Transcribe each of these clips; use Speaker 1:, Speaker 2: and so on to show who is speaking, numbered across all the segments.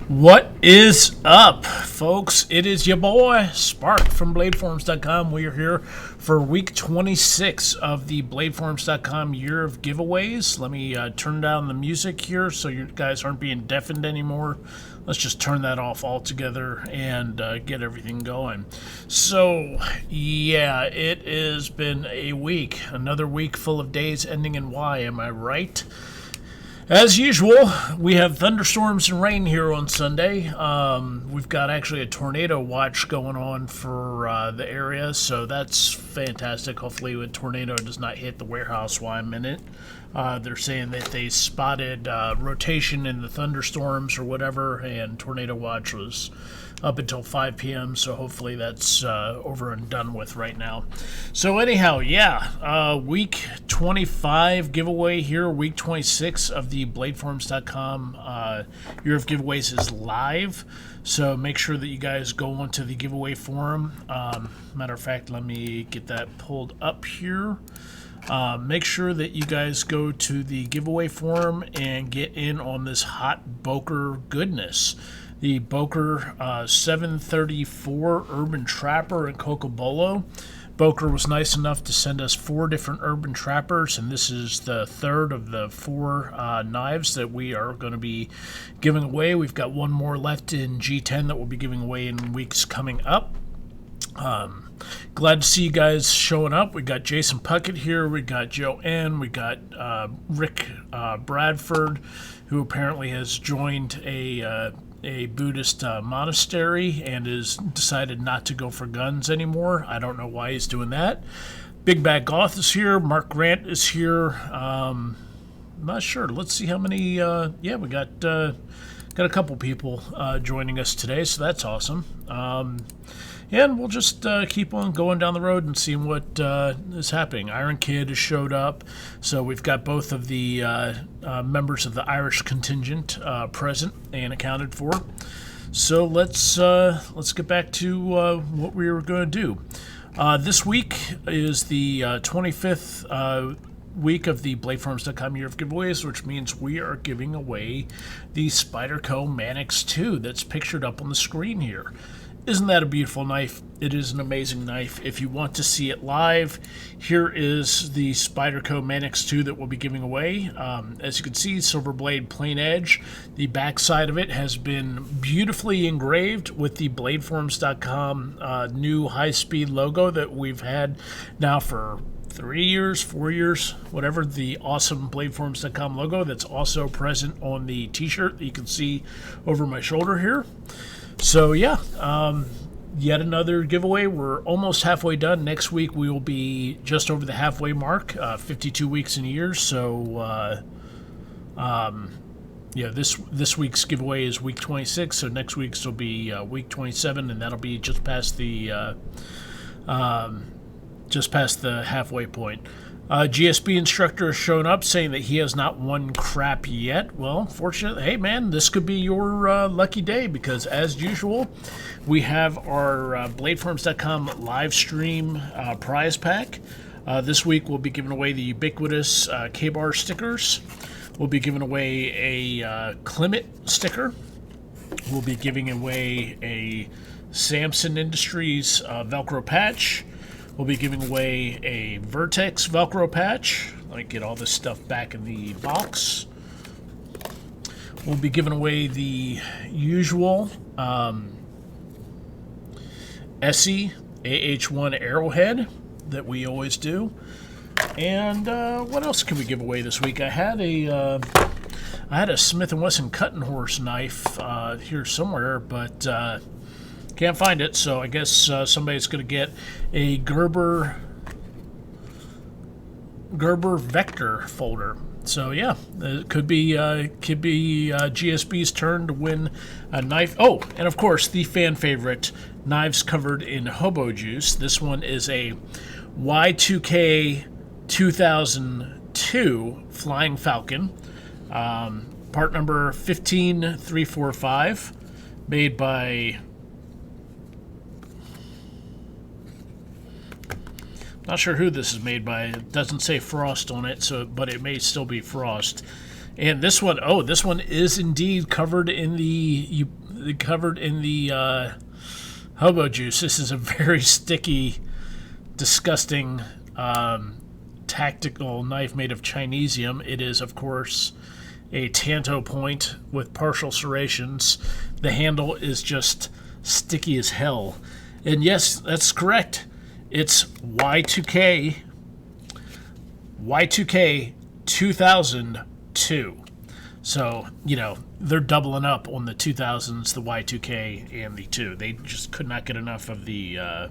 Speaker 1: What is up, folks? It is your boy, Spark from BladeForums.com. We are here for week 26 of the BladeForums.com year of giveaways. Let me turn down the music here so you guys aren't being deafened anymore. Let's just turn that off altogether and get everything going. So, yeah, it has been a week. Another week full of days ending in Y, am I right? As usual, we have thunderstorms and rain here on Sunday. We've got actually a tornado watch going on for the area, so that's fantastic. Hopefully a tornado does not hit the warehouse while I'm in it. They're saying that they spotted rotation in the thunderstorms or whatever, and tornado watch was up until 5 p.m., so hopefully that's over and done with right now. So anyhow, yeah, week 25 giveaway here, week 26 of the BladeForums.com year of giveaways is live, so make sure that you guys go onto the giveaway forum. Matter of fact, let me get that pulled up here. Make sure that you guys go to the giveaway forum and get in on this hot Boker goodness. The Boker 734 Urban Trapper and Cocobolo. Boker was nice enough to send us 4 different Urban Trappers, and this is the third of the 4 knives that we are going to be giving away. We've got one more left in G10 that we'll be giving away in weeks coming up. Glad to see you guys showing up. We got Jason Puckett here. We got Joe N. We got Rick Bradford, who apparently has joined a Buddhist monastery and has decided not to go for guns anymore. I don't know why he's doing that. Big Bad Goth is here. Mark Grant is here. I'm not sure. Let's see how many. Yeah, we got a couple people joining us today, so that's awesome. And we'll just keep on going down the road and seeing what is happening. Iron Kid has showed up, so we've got both of the members of the Irish contingent present and accounted for. So let's get back to what we were going to do. This week is the 25th week of the BladeForums.com year of giveaways, which means we are giving away the Spyderco Manix 2 that's pictured up on the screen here. Isn't that a beautiful knife? It is an amazing knife. If you want to see it live, here is the Spyderco Manix 2 that we'll be giving away. As you can see, silver blade, plain edge. The back side of it has been beautifully engraved with the BladeForums.com new high-speed logo that we've had now for 3 years, 4 years, whatever, the awesome BladeForums.com logo that's also present on the t-shirt that you can see over my shoulder here. So yeah, yet another giveaway. We're almost halfway done. Next week we will be just over the halfway mark, 52 weeks in a year. So yeah, this week's giveaway is week 26. So next week's will be week 27, and that'll be just past the halfway point. GSB instructor has shown up saying that he has not won crap yet. Well, fortunately, hey man, this could be your lucky day, because as usual, we have our BladeForums.com live stream prize pack. This week we'll be giving away the ubiquitous K-Bar stickers. We'll be giving away a Climate sticker. We'll be giving away a Samson Industries Velcro patch. We'll be giving away a Vertex Velcro patch. Let me get all this stuff back in the box. We'll be giving away the usual ESSI AH1 Arrowhead that we always do. And what else can we give away this week? I had a Smith & Wesson Cutting Horse knife here somewhere, but can't find it, so I guess somebody's going to get a Gerber Vector folder. So yeah, it could be GSB's turn to win a knife. Oh, and of course the fan favorite, knives covered in hobo juice. This one is a Y2K 2002 Flying Falcon, part number 15345, made by. Not sure who this is made by. It doesn't say Frost on it, but it may still be Frost. And this one, oh, this one is indeed covered in the hobo juice. This is a very sticky, disgusting tactical knife made of Chinesium. It is, of course, a Tanto point with partial serrations. The handle is just sticky as hell. And yes, that's correct. It's Y2K 2002. So, they're doubling up on the 2000s, the Y2K, and the 2. They just could not get enough of the... I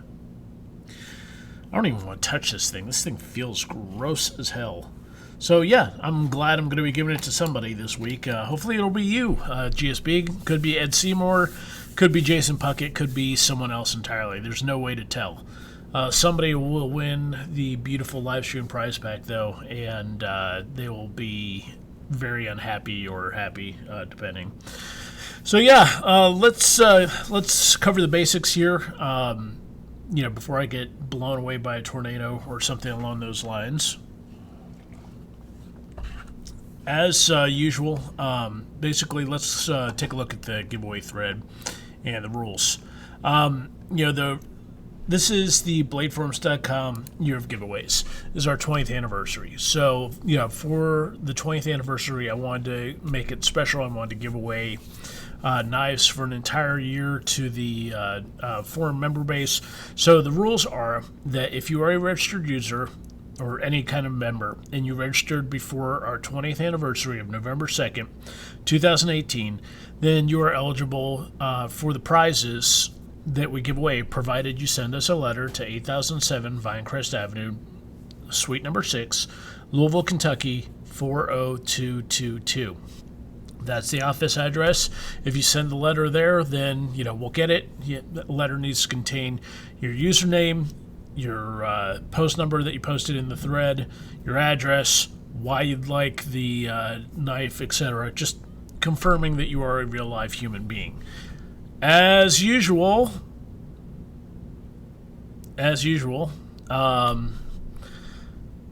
Speaker 1: don't even want to touch this thing. This thing feels gross as hell. So, yeah, I'm glad I'm going to be giving it to somebody this week. Hopefully it'll be you, GSB. Could be Ed Seymour, could be Jason Puckett, could be someone else entirely. There's no way to tell. Somebody will win the beautiful live stream prize pack, though, and they will be very unhappy or happy, depending. So yeah, let's cover the basics here. Before I get blown away by a tornado or something along those lines. As usual, basically, let's take a look at the giveaway thread and the rules. This is the BladeForums.com year of giveaways. This is our 20th anniversary. So, for the 20th anniversary, I wanted to make it special. I wanted to give away knives for an entire year to the forum member base. So the rules are that if you are a registered user or any kind of member and you registered before our 20th anniversary of November 2nd, 2018, then you are eligible for the prizes that we give away, provided you send us a letter to 8007 Vinecrest Avenue, Suite number 6, Louisville, Kentucky 40222. That's the office address. If you send the letter there, then we'll get it. The letter needs to contain your username, your post number that you posted in the thread, your address, why you'd like the knife, etc. Just confirming that you are a real live human being. As usual,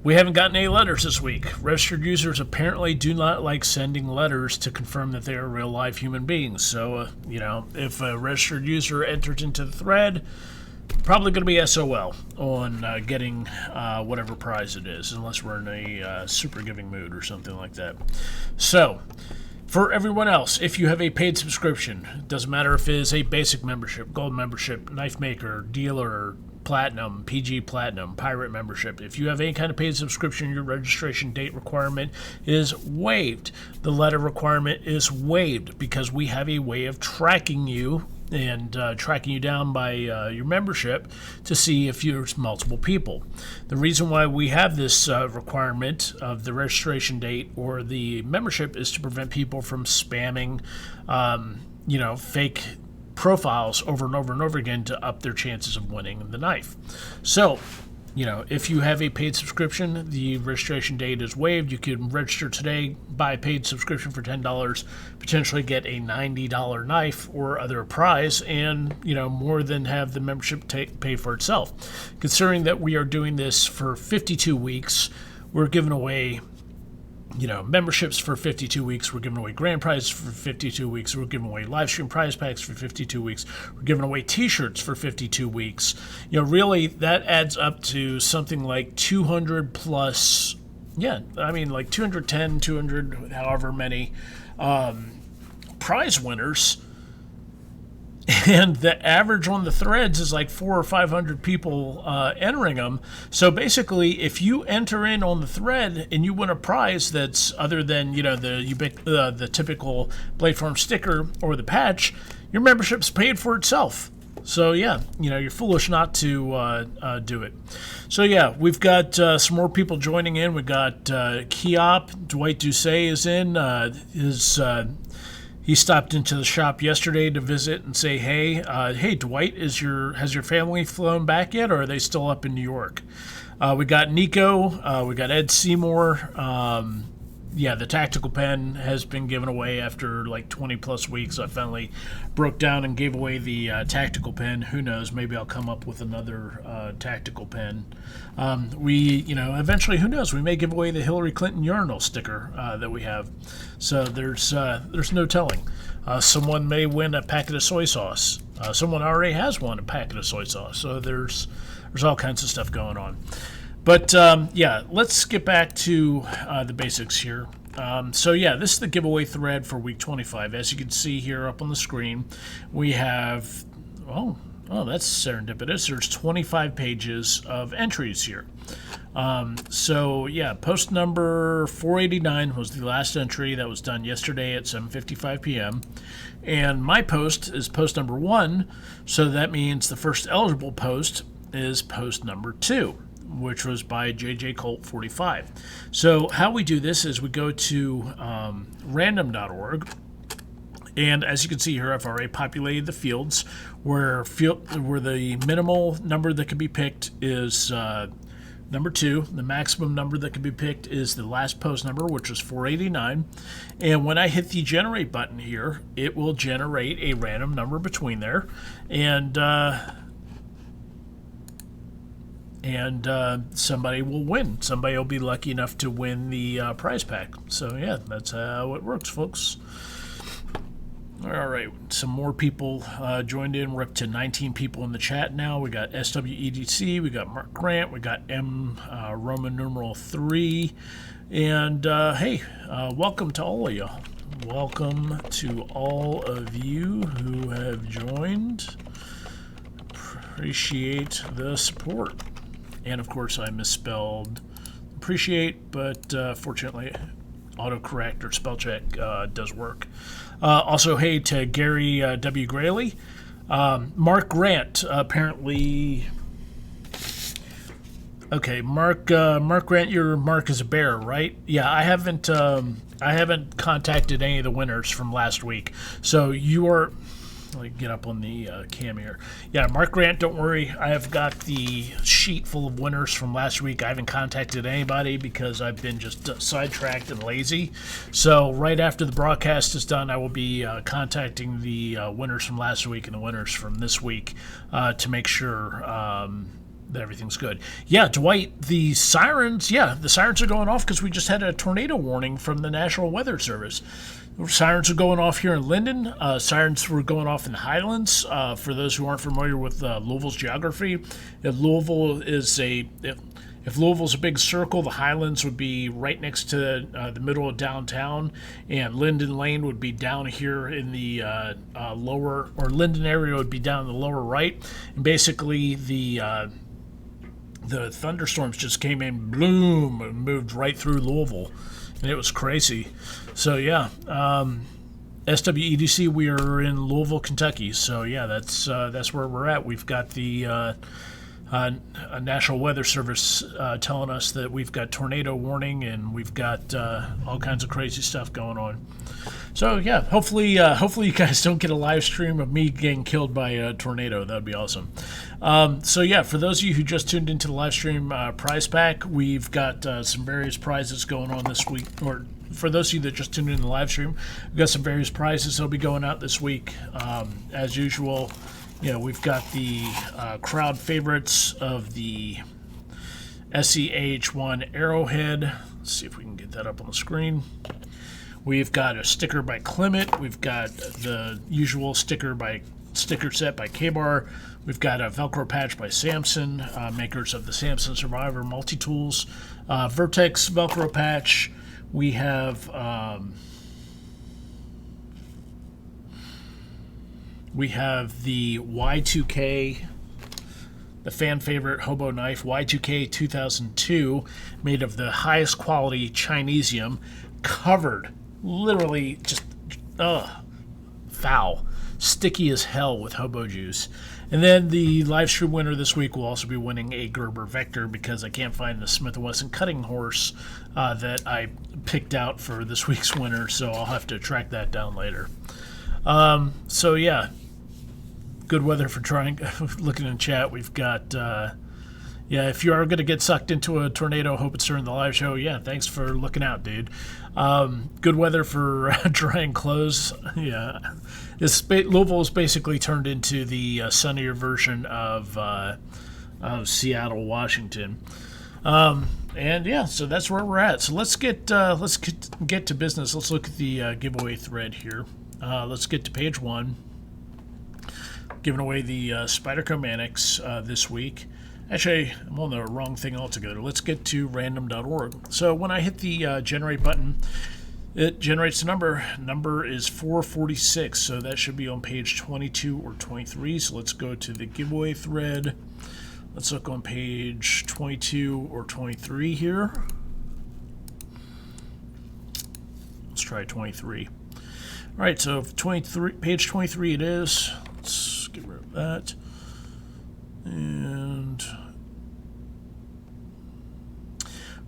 Speaker 1: we haven't gotten any letters this week. Registered users apparently do not like sending letters to confirm that they are real live human beings. So, if a registered user enters into the thread, probably going to be SOL on getting whatever prize it is, unless we're in a super giving mood or something like that. So, for everyone else, if you have a paid subscription, it doesn't matter if it is a basic membership, gold membership, knife maker, dealer, platinum, PG platinum, pirate membership. If you have any kind of paid subscription, your registration date requirement is waived. The letter requirement is waived because we have a way of tracking you and tracking you down by your membership to see if there's multiple people. The reason why we have this requirement of the registration date or the membership is to prevent people from spamming, fake profiles over and over and over again to up their chances of winning the knife. So, if you have a paid subscription, the registration date is waived. You can register today, buy a paid subscription for $10, potentially get a $90 knife or other prize, and, more than have the membership pay for itself. Considering that we are doing this for 52 weeks, we're giving away memberships for 52 weeks. We're giving away grand prizes for 52 weeks. We're giving away live stream prize packs for 52 weeks. We're giving away t-shirts for 52 weeks. Really, that adds up to something like 200 plus, like 210, 200, however many prize winners. And the average on the threads is like 400 or 500 people entering them. So basically, if you enter in on the thread and you win a prize that's other than the typical Blade Farm sticker or the patch, your membership's paid for itself. So yeah, you're foolish not to do it. So yeah, we've got some more people joining in. We've got Keop, Dwight Doucet is in. He stopped into the shop yesterday to visit and say, hey, Dwight, has your family flown back yet, or are they still up in New York? We got Nico, we got Ed Seymour, yeah, the tactical pen has been given away after like 20 plus weeks. I finally broke down and gave away the tactical pen. Who knows? Maybe I'll come up with another tactical pen. Eventually, who knows? We may give away the Hillary Clinton urinal sticker that we have. So there's no telling. Someone may win a packet of soy sauce. Someone already has won a packet of soy sauce. So there's all kinds of stuff going on. But, let's get back to the basics here. This is the giveaway thread for week 25. As you can see here up on the screen, we have, that's serendipitous. There's 25 pages of entries here. Post number 489 was the last entry that was done yesterday at 7:55 p.m. And my post is post number 1, so that means the first eligible post is post number 2, which was by JJ Colt 45. So how we do this is we go to random.org, and as you can see here, I've already populated the fields where the minimal number that can be picked is number 2. The maximum number that can be picked is the last post number, which was 489. And when I hit the generate button here, it will generate a random number between there, and somebody will win. Somebody will be lucky enough to win the prize pack. So yeah, that's how it works, folks. All right, some more people joined in. We're up to 19 people in the chat now. We got SWEDC, we got Mark Grant, we got M Roman numeral 3, and welcome to all of y'all. Welcome to all of you who have joined. Appreciate the support. And of course, I misspelled appreciate, but fortunately, autocorrect or spell check does work. Also, hey to Gary W. Grayley. Mark Grant, apparently. Okay, Mark Grant, your mark is a bear, right? Yeah, I haven't contacted any of the winners from last week. So you are. Let me get up on the cam here. Yeah, Mark Grant, don't worry. I have got the sheet full of winners from last week. I haven't contacted anybody because I've been just sidetracked and lazy. So right after the broadcast is done, I will be contacting the winners from last week and the winners from this week to make sure that everything's good. Yeah, Dwight, the sirens are going off because we just had a tornado warning from the National Weather Service. Sirens are going off here in Linden. Sirens were going off in the Highlands. For those who aren't familiar with Louisville's geography, if Louisville's a big circle, the Highlands would be right next to the middle of downtown, and Linden Lane would be down here in the lower, or Linden area would be down in the lower right. And basically, the thunderstorms just came in, bloom, and moved right through Louisville, and it was crazy. So yeah, SWEDC, we are in Louisville, Kentucky. So yeah, that's where we're at. We've got the National Weather Service telling us that we've got tornado warning, and we've got all kinds of crazy stuff going on. So yeah, hopefully you guys don't get a live stream of me getting killed by a tornado. That would be awesome. So yeah, for those of you who just tuned into the live stream prize pack, we've got some various prizes going on this week. Or for those of you that just tuned in the live stream, we've got some various prizes that'll be going out this week. As usual, we've got the crowd favorites of the SEAH1 Arrowhead. Let's see if we can get that up on the screen. We've got a sticker by Clement. We've got the usual sticker set by K-Bar. We've got a Velcro patch by Samson, makers of the Samson Survivor multi-tools. Vertex Velcro patch. We have the Y2K, the fan favorite hobo knife, Y2K 2002, made of the highest quality Chinesium, covered, literally just, foul, sticky as hell with hobo juice. And then the live stream winner this week will also be winning a Gerber Vector, because I can't find the Smith & Wesson cutting horse that I picked out for this week's winner, so I'll have to track that down later. So yeah, good weather for trying. Looking in chat, we've got Yeah, if you are going to get sucked into a tornado, hope it's during the live show. Yeah, thanks for looking out, dude. Good weather for drying clothes. Yeah, Louisville is basically turned into the sunnier version of Seattle, Washington. And yeah, so that's where we're at. So let's get to business. Let's look at the giveaway thread here. Let's get to page 1. Giving away the Spyderco Manix this week. Actually, I'm on the wrong thing altogether. Let's get to random.org. So when I hit the generate button, it generates a number. Number is 446, so that should be on page 22 or 23. So let's go to the giveaway thread. Let's look on page 22 or 23 here. Let's try 23. All right, so 23, page 23 it is. Let's get rid of that. And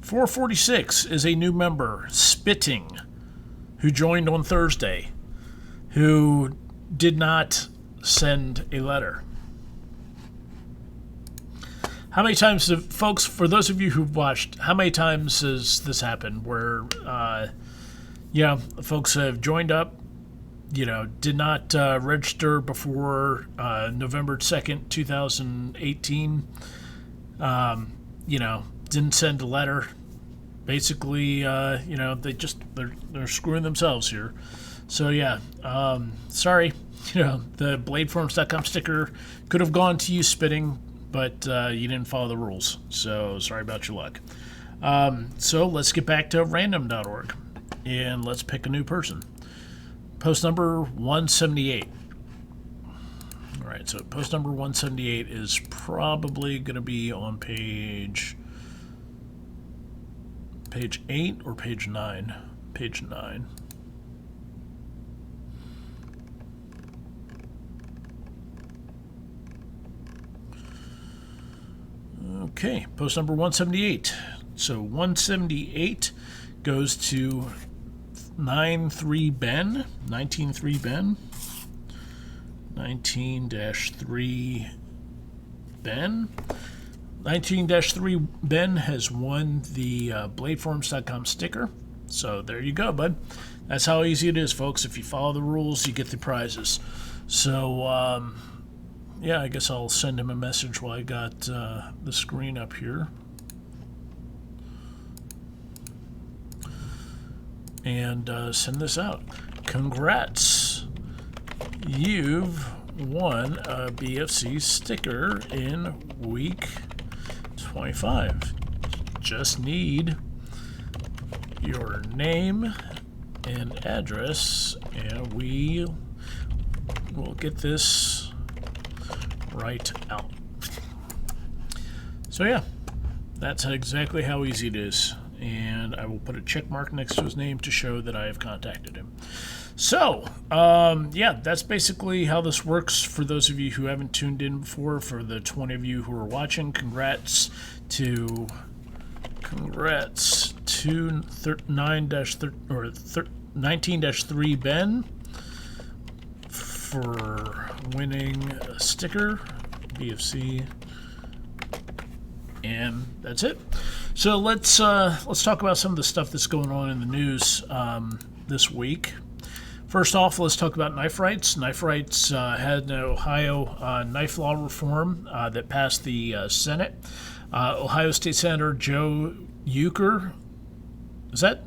Speaker 1: 446 is a new member, Spitting, who joined on Thursday, who did not send a letter. How many times have, folks, for those of you who've watched, how many times has this happened where, folks have joined up, did not register before November 2nd, 2018, didn't send a letter. Basically, they're screwing themselves here. So, yeah, sorry, the bladeforms.com sticker could have gone to you, Spitting, but you didn't follow the rules. So, sorry about your luck. So, let's get back to random.org, and let's pick a new person. Post number 178. All right, so post number 178 is probably going to be on page 8 or page 9. Page 9. Okay, post number 178. So 178 goes to 19-3 Ben. 19-3 Ben. 19-3 Ben has won the bladeforms.com sticker. So there you go, bud. That's how easy it is, folks. If you follow the rules, you get the prizes. So, yeah, I guess I'll send him a message while I got the screen up here. And send this out. Congrats. You've won a BFC sticker in week 25. Just need your name and address, and we will get this right out. So yeah, that's exactly how easy it is. And I will put a check mark next to his name to show that I have contacted him. So, yeah, that's basically how this works for those of you who haven't tuned in before. For the 20 of you who are watching, congrats to 19-3 Ben for winning a sticker, BFC, and that's it. So let's talk about some of the stuff that's going on in the news this week. First off, let's talk about knife rights. Knife rights had an Ohio knife law reform that passed the Senate. Ohio State Senator Joe Euchre, is that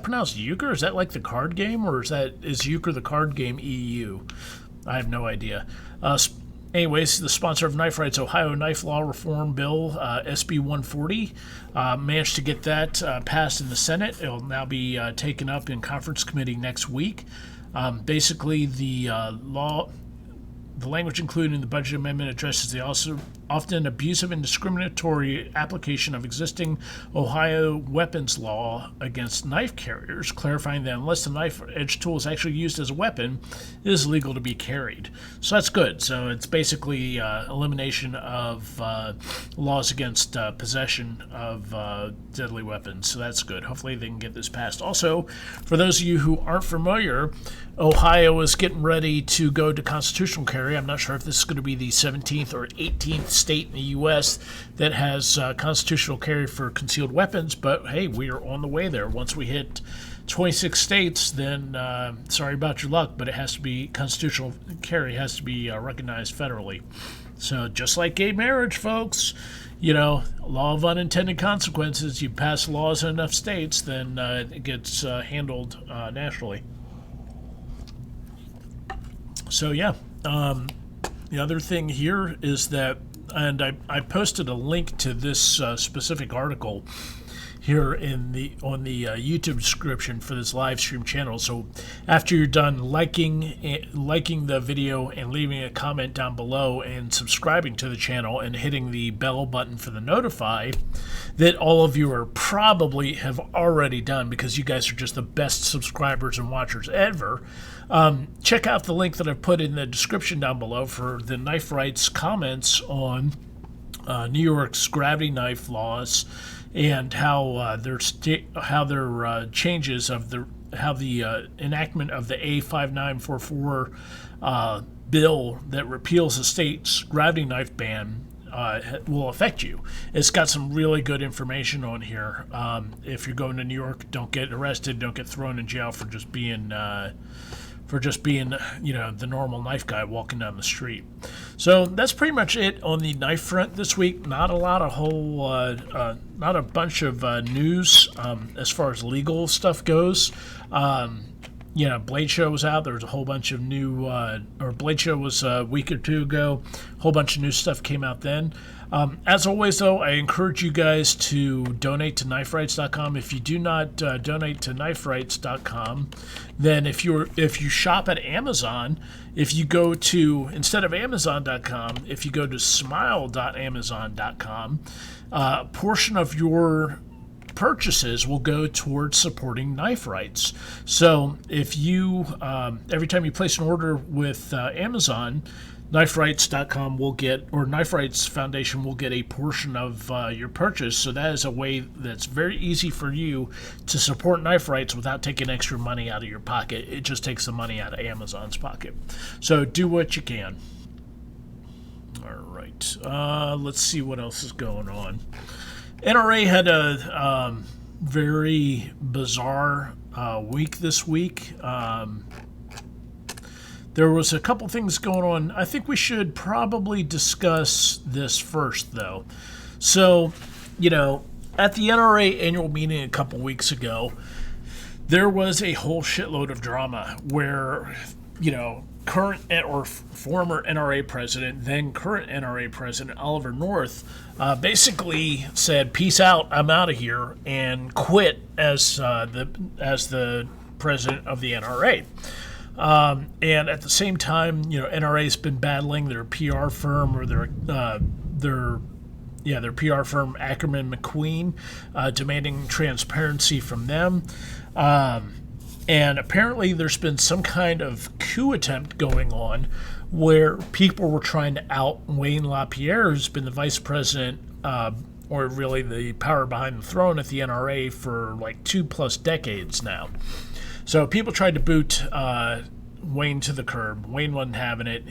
Speaker 1: pronounced Euchre? Is that like the card game, or is Euchre the card game EU? I have no idea. Anyways, the sponsor of Knife Rights Ohio Knife Law Reform Bill, SB 140, managed to get that passed in the Senate. It will now be taken up in conference committee next week. Basically, the language included in the budget amendment addresses the also often abusive and discriminatory application of existing Ohio weapons law against knife carriers, clarifying that unless the knife-edged tool is actually used as a weapon, it is legal to be carried. So that's good. So it's basically elimination of laws against possession of deadly weapons. So that's good. Hopefully they can get this passed. Also, for those of you who aren't familiar, Ohio is getting ready to go to constitutional carry. I'm not sure if this is going to be the 17th or 18th state in the U.S. that has constitutional carry for concealed weapons, but hey, we are on the way there. Once we hit 26 states, then sorry about your luck, but it has to be constitutional carry has to be recognized federally. So just like gay marriage, folks, law of unintended consequences. You pass laws in enough states, then it gets handled nationally. So yeah, the other thing here is that, and I posted a link to this specific article here on the YouTube description for this live stream channel. So after you're done liking the video and leaving a comment down below and subscribing to the channel and hitting the bell button for the notify, that all of you are probably have already done because you guys are just the best subscribers and watchers ever. Check out the link that I've put in the description down below for the knife rights comments on New York's gravity knife laws and how their changes of the enactment of the A5944 bill that repeals the state's gravity knife ban will affect you. It's got some really good information on here. If you're going to New York, don't get arrested, don't get thrown in jail for just being the normal knife guy walking down the street. So that's pretty much it on the knife front this week. Not a lot of not a bunch of news as far as legal stuff goes. Blade Show was out. There was a whole bunch of new, Blade Show was a week or two ago. A whole bunch of new stuff came out then. As always, though, I encourage you guys to donate to kniferights.com. If you do not donate to kniferights.com, then if you shop at Amazon, if you go to, instead of Amazon.com, if you go to smile.amazon.com, a portion of your purchases will go towards supporting knife rights. So if you every time you place an order with Amazon, kniferights.com will get, or Knife Rights Foundation will get a portion of your purchase. So that is a way that's very easy for you to support knife rights without taking extra money out of your pocket. It just takes the money out of Amazon's pocket. So do what you can. All right, let's see what else is going on. NRA had a very bizarre week this week. There was a couple things going on. I think we should probably discuss this first, though. So, at the NRA annual meeting a couple weeks ago, there was a whole shitload of drama where, current or former NRA president, then current NRA president Oliver North, basically said, "Peace out, I'm out of here," and quit as the president of the NRA. And at the same time, NRA's been battling their PR firm or their PR firm Ackerman McQueen, demanding transparency from them. And apparently there's been some kind of coup attempt going on where people were trying to out Wayne LaPierre, who's been the vice president, or really the power behind the throne at the NRA for like 2+ decades now. So people tried to boot Wayne to the curb. Wayne wasn't having it.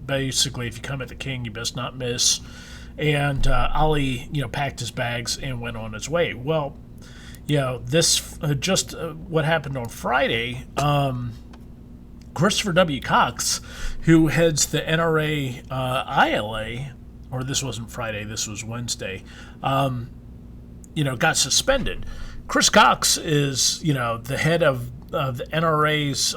Speaker 1: Basically, if you come at the king, you best not miss. And Ali, packed his bags and went on his way. Well, this just what happened on Friday. Christopher W. Cox, who heads the NRA ILA, or this wasn't Friday, this was Wednesday, got suspended. Chris Cox is, the head of the NRA's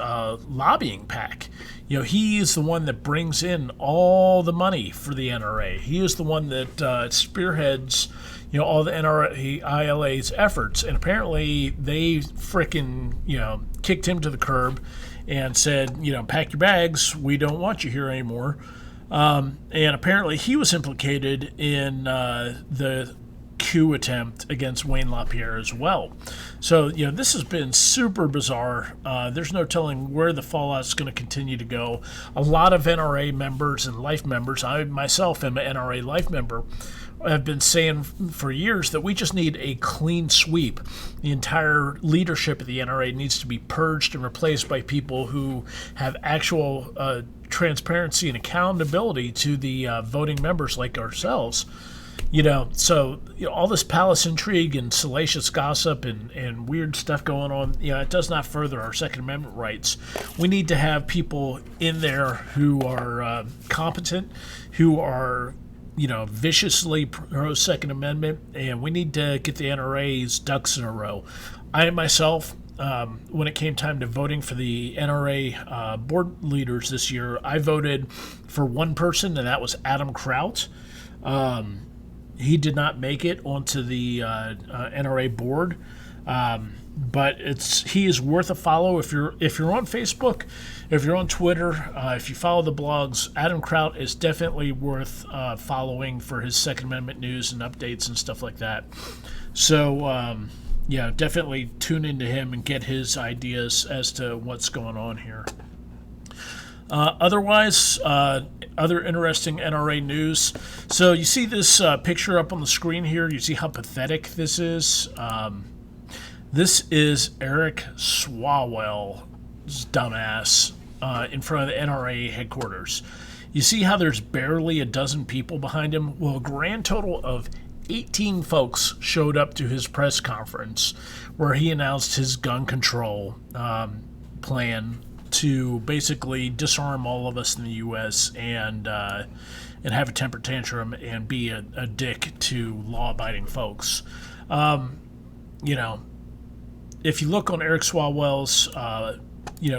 Speaker 1: lobbying pack. He is the one that brings in all the money for the NRA. He is the one that spearheads, all the NRA ILA's efforts. And apparently they frickin', kicked him to the curb and said, pack your bags. We don't want you here anymore. And apparently he was implicated in the coup attempt against Wayne LaPierre as well. So, this has been super bizarre. There's no telling where the fallout is going to continue to go. A lot of NRA members and life members, I myself am an NRA life member, have been saying for years that we just need a clean sweep. The entire leadership of the NRA needs to be purged and replaced by people who have actual transparency and accountability to the voting members like ourselves. So all this palace intrigue and salacious gossip and weird stuff going on, it does not further our Second Amendment rights. We need to have people in there who are competent, who are, viciously pro Second Amendment, and we need to get the NRA's ducks in a row. I myself, when it came time to voting for the NRA board leaders this year, I voted for one person, and that was Adam Kraut. He did not make it onto the NRA board, but he is worth a follow. If you're on Facebook, if you're on Twitter, if you follow the blogs, Adam Kraut is definitely worth following for his Second Amendment news and updates and stuff like that. So definitely tune into him and get his ideas as to what's going on here. Otherwise, other interesting NRA news. So you see this picture up on the screen here. You see how pathetic this is. This is EricSWA's dumbass in front of the NRA headquarters. You see how there's barely a dozen people behind him? Well, a grand total of 18 folks showed up to his press conference where he announced his gun control plan to basically disarm all of us in the U.S. and have a temper tantrum and be a dick to law-abiding folks. If you look on EricSWA's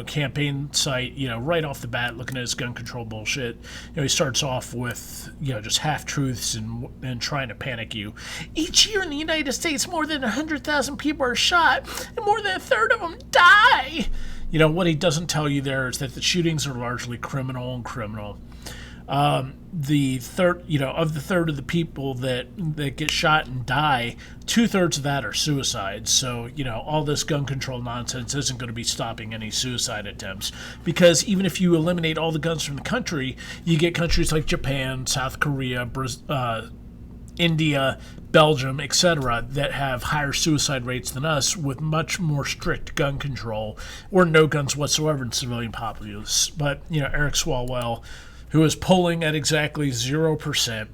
Speaker 1: campaign site, right off the bat, looking at his gun control bullshit, he starts off with, just half-truths and trying to panic you. Each year in the United States, more than 100,000 people are shot, and more than a third of them die. What he doesn't tell you there is that the shootings are largely criminal. The third of the people that get shot and die, 2/3 of that are suicides. So, all this gun control nonsense isn't going to be stopping any suicide attempts. Because even if you eliminate all the guns from the country, you get countries like Japan, South Korea, India, Belgium, etc., that have higher suicide rates than us with much more strict gun control or no guns whatsoever in civilian populace. But, EricSWA, who is polling at exactly 0%,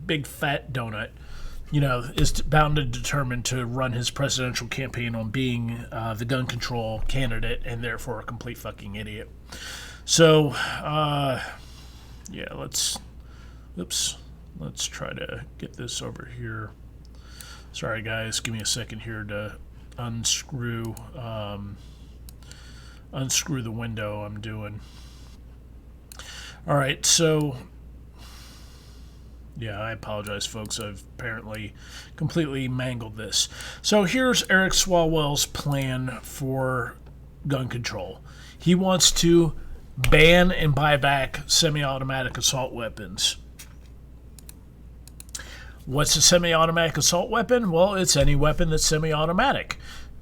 Speaker 1: big fat donut, is bound and determined to run his presidential campaign on being the gun control candidate and therefore a complete fucking idiot. So, let's try to get this over here. Sorry, guys. Give me a second here to unscrew the window I'm doing. All right, so I apologize, folks. I've apparently completely mangled this. So here's EricSWA's plan for gun control. He wants to ban and buy back semi-automatic assault weapons. What's a semi-automatic assault weapon? Well, it's any weapon that's semi-automatic.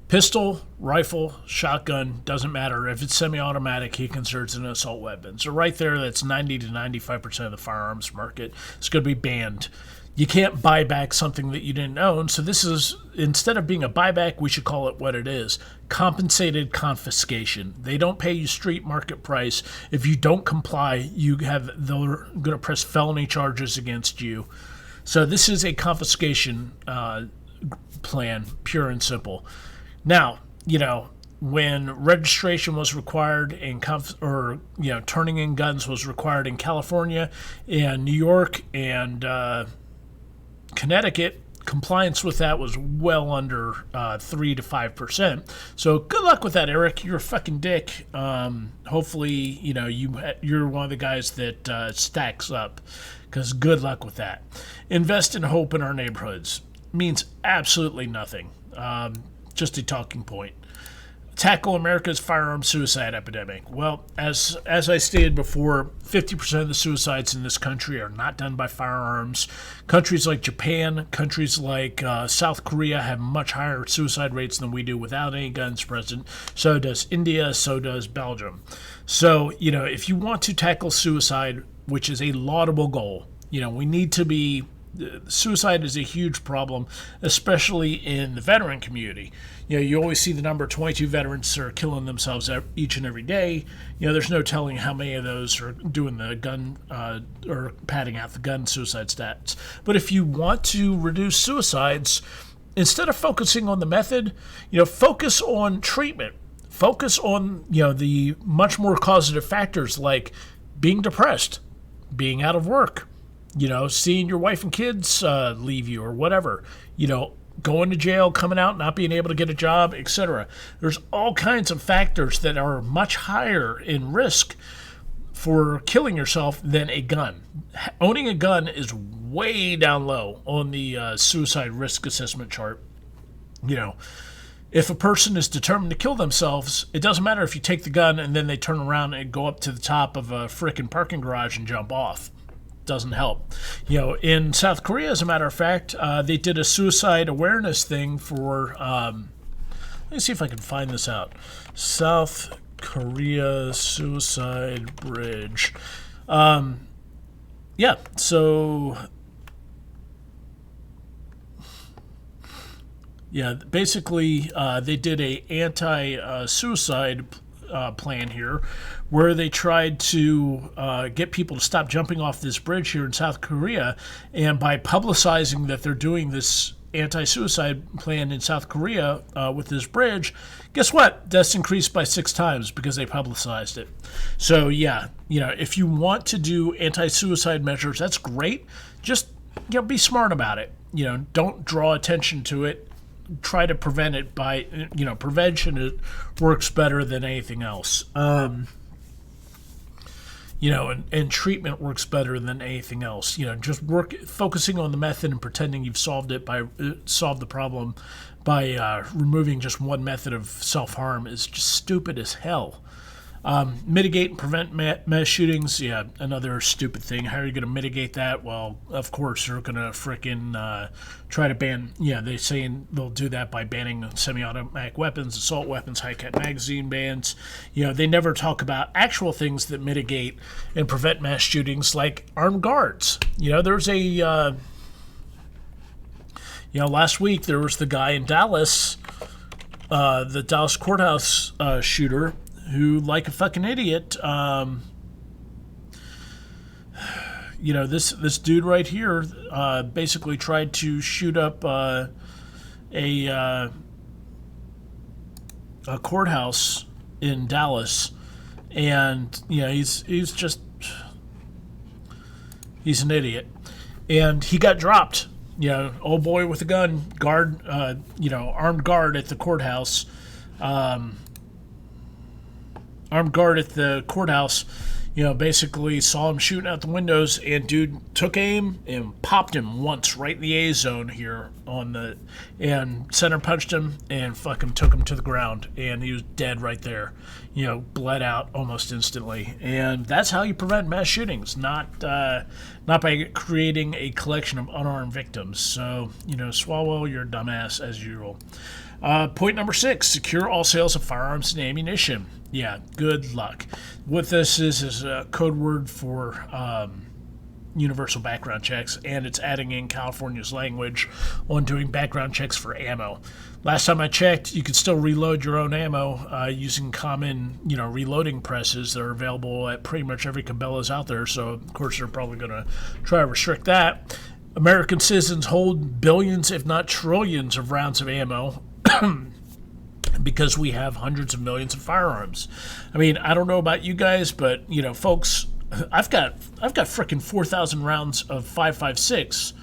Speaker 1: Pistol, rifle, shotgun, doesn't matter. If it's semi-automatic, he considers it an assault weapon. So right there, that's 90 to 95% of the firearms market. It's going to be banned. You can't buy back something that you didn't own. So this is, instead of being a buyback, we should call it what it is. Compensated confiscation. They don't pay you street market price. If you don't comply, they're going to press felony charges against you. So this is a confiscation plan, pure and simple. Now, when registration was required and turning in guns was required in California and New York and Connecticut, compliance with that was well under 3 to 5%. So good luck with that, Eric. You're a fucking dick. Hopefully, you're one of the guys that stacks up, because good luck with that. Invest in hope in our neighborhoods means absolutely nothing. Just a talking point. Tackle America's firearm suicide epidemic. Well, as I stated before, 50% of the suicides in this country are not done by firearms. Countries like Japan, countries like South Korea have much higher suicide rates than we do without any guns present. So does India, so does Belgium. So, if you want to tackle suicide, which is a laudable goal, we need to be suicide is a huge problem, especially in the veteran community. You always see the number 22 veterans are killing themselves each and every day. There's no telling how many of those are doing the gun or padding out the gun suicide stats. But if you want to reduce suicides, instead of focusing on the method, focus on treatment. Focus on, the much more causative factors like being depressed, being out of work, seeing your wife and kids leave you or whatever, going to jail, coming out, not being able to get a job, etc. There's all kinds of factors that are much higher in risk for killing yourself than a gun. Owning a gun is way down low on the suicide risk assessment chart. If a person is determined to kill themselves, it doesn't matter if you take the gun and then they turn around and go up to the top of a frickin' parking garage and jump off. Doesn't help. In South Korea, as a matter of fact, they did a suicide awareness thing for, let me see if I can find this out. South Korea suicide bridge. Basically, they did a anti-suicide plan here where they tried to get people to stop jumping off this bridge here in South Korea, and by publicizing that they're doing this anti-suicide plan in South Korea with this bridge, guess what? Deaths increased by 6 times because they publicized it. So if you want to do anti-suicide measures, that's great. Just be smart about it. Don't draw attention to it. Try to prevent it by, prevention. It works better than anything else. And treatment works better than anything else. Just focusing on the method and pretending you've solved the problem by removing just one method of self-harm is just stupid as hell. Mitigate and prevent mass shootings, another stupid thing. How are you going to mitigate that? Well, of course, they're going to frickin' try to ban, they're saying they'll do that by banning semi-automatic weapons, assault weapons, high-cap magazine bans. They never talk about actual things that mitigate and prevent mass shootings like armed guards. There's a, last week there was the guy in Dallas, the Dallas courthouse shooter, who, like a fucking idiot, this dude right here basically tried to shoot up a courthouse in Dallas, and he's an idiot, and he got dropped. Old boy with a gun, guard, armed guard at the courthouse. Armed guard at the courthouse, basically saw him shooting out the windows, and dude took aim and popped him once right in the A zone here and center punched him and fucking took him to the ground, and he was dead right there. Bled out almost instantly. And that's how you prevent mass shootings, not by creating a collection of unarmed victims. So, swallow your dumbass as usual. Point number 6, secure all sales of firearms and ammunition. Good luck. What this is a code word for universal background checks, and it's adding in California's language on doing background checks for ammo. Last time I checked, you could still reload your own ammo using common, reloading presses that are available at pretty much every Cabela's out there, so of course they're probably going to try to restrict that. American citizens hold billions, if not trillions, of rounds of ammo because we have hundreds of millions of firearms. I mean, I don't know about you guys, but folks, I've got frickin' 4,000 rounds of 5.56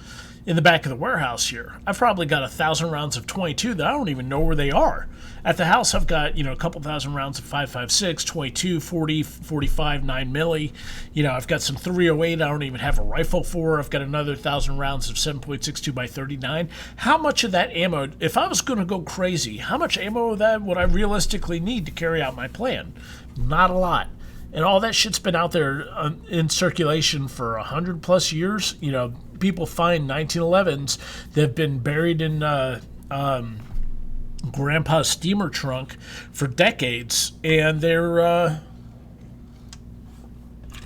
Speaker 1: in the back of the warehouse here. I've probably got 1,000 rounds of 22 that I don't even know where they are. At the house, I've got, a couple thousand rounds of 5.56, 22, 40, 45, 9 milli. I've got some 308 I don't even have a rifle for. I've got another 1,000 rounds of 7.62 by 39. How much of that ammo, if I was going to go crazy, how much ammo of that would I realistically need to carry out my plan? Not a lot. And all that shit's been out there in circulation for 100 plus years. People find 1911s that have been buried in grandpa's steamer trunk for decades, and they're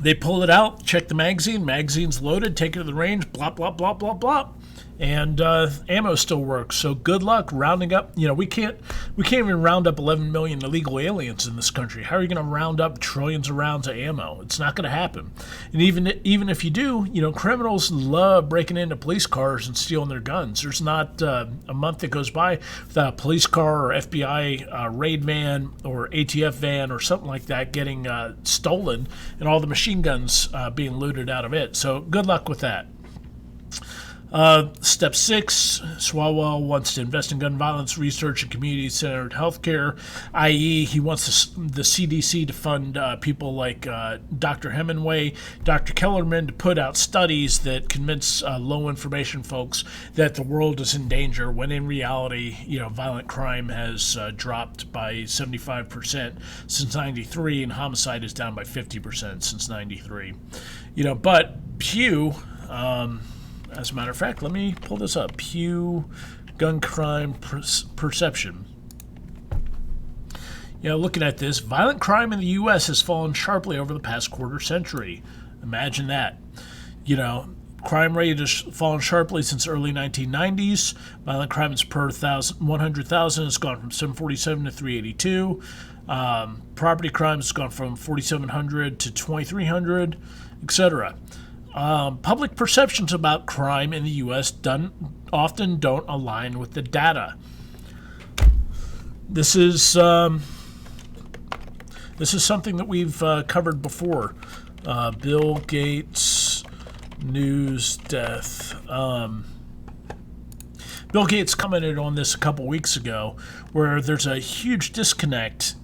Speaker 1: They pull it out, check the magazine, magazine's loaded, take it to the range, blah, blah, blah, blah, blah. And ammo still works. So good luck rounding up. We can't even round up 11 million illegal aliens in this country. How are you going to round up trillions of rounds of ammo? It's not going to happen. And even if you do, criminals love breaking into police cars and stealing their guns. There's not a month that goes by without a police car or FBI raid van or ATF van or something like that getting stolen, and all the machine guns being looted out of it. So good luck with that. Step 6, Swalwell wants to invest in gun violence research and community-centered healthcare, i.e. he wants the CDC to fund people like Dr. Hemingway, Dr. Kellerman to put out studies that convince low-information folks that the world is in danger, when in reality, violent crime has dropped by 75% since 93, and homicide is down by 50% since 93. But Pew... as a matter of fact, let me pull this up. Pew Gun Crime Perception. Looking at this, violent crime in the U.S. has fallen sharply over the past quarter century. Imagine that. Crime rate has fallen sharply since early 1990s. Violent crimes per 100,000 has gone from 747 to 382. Property crimes has gone from 4,700 to 2,300, etc. Public perceptions about crime in the U.S. often don't align with the data. This is something that we've covered before. Bill Gates news death. Bill Gates commented on this a couple weeks ago, where there's a huge disconnect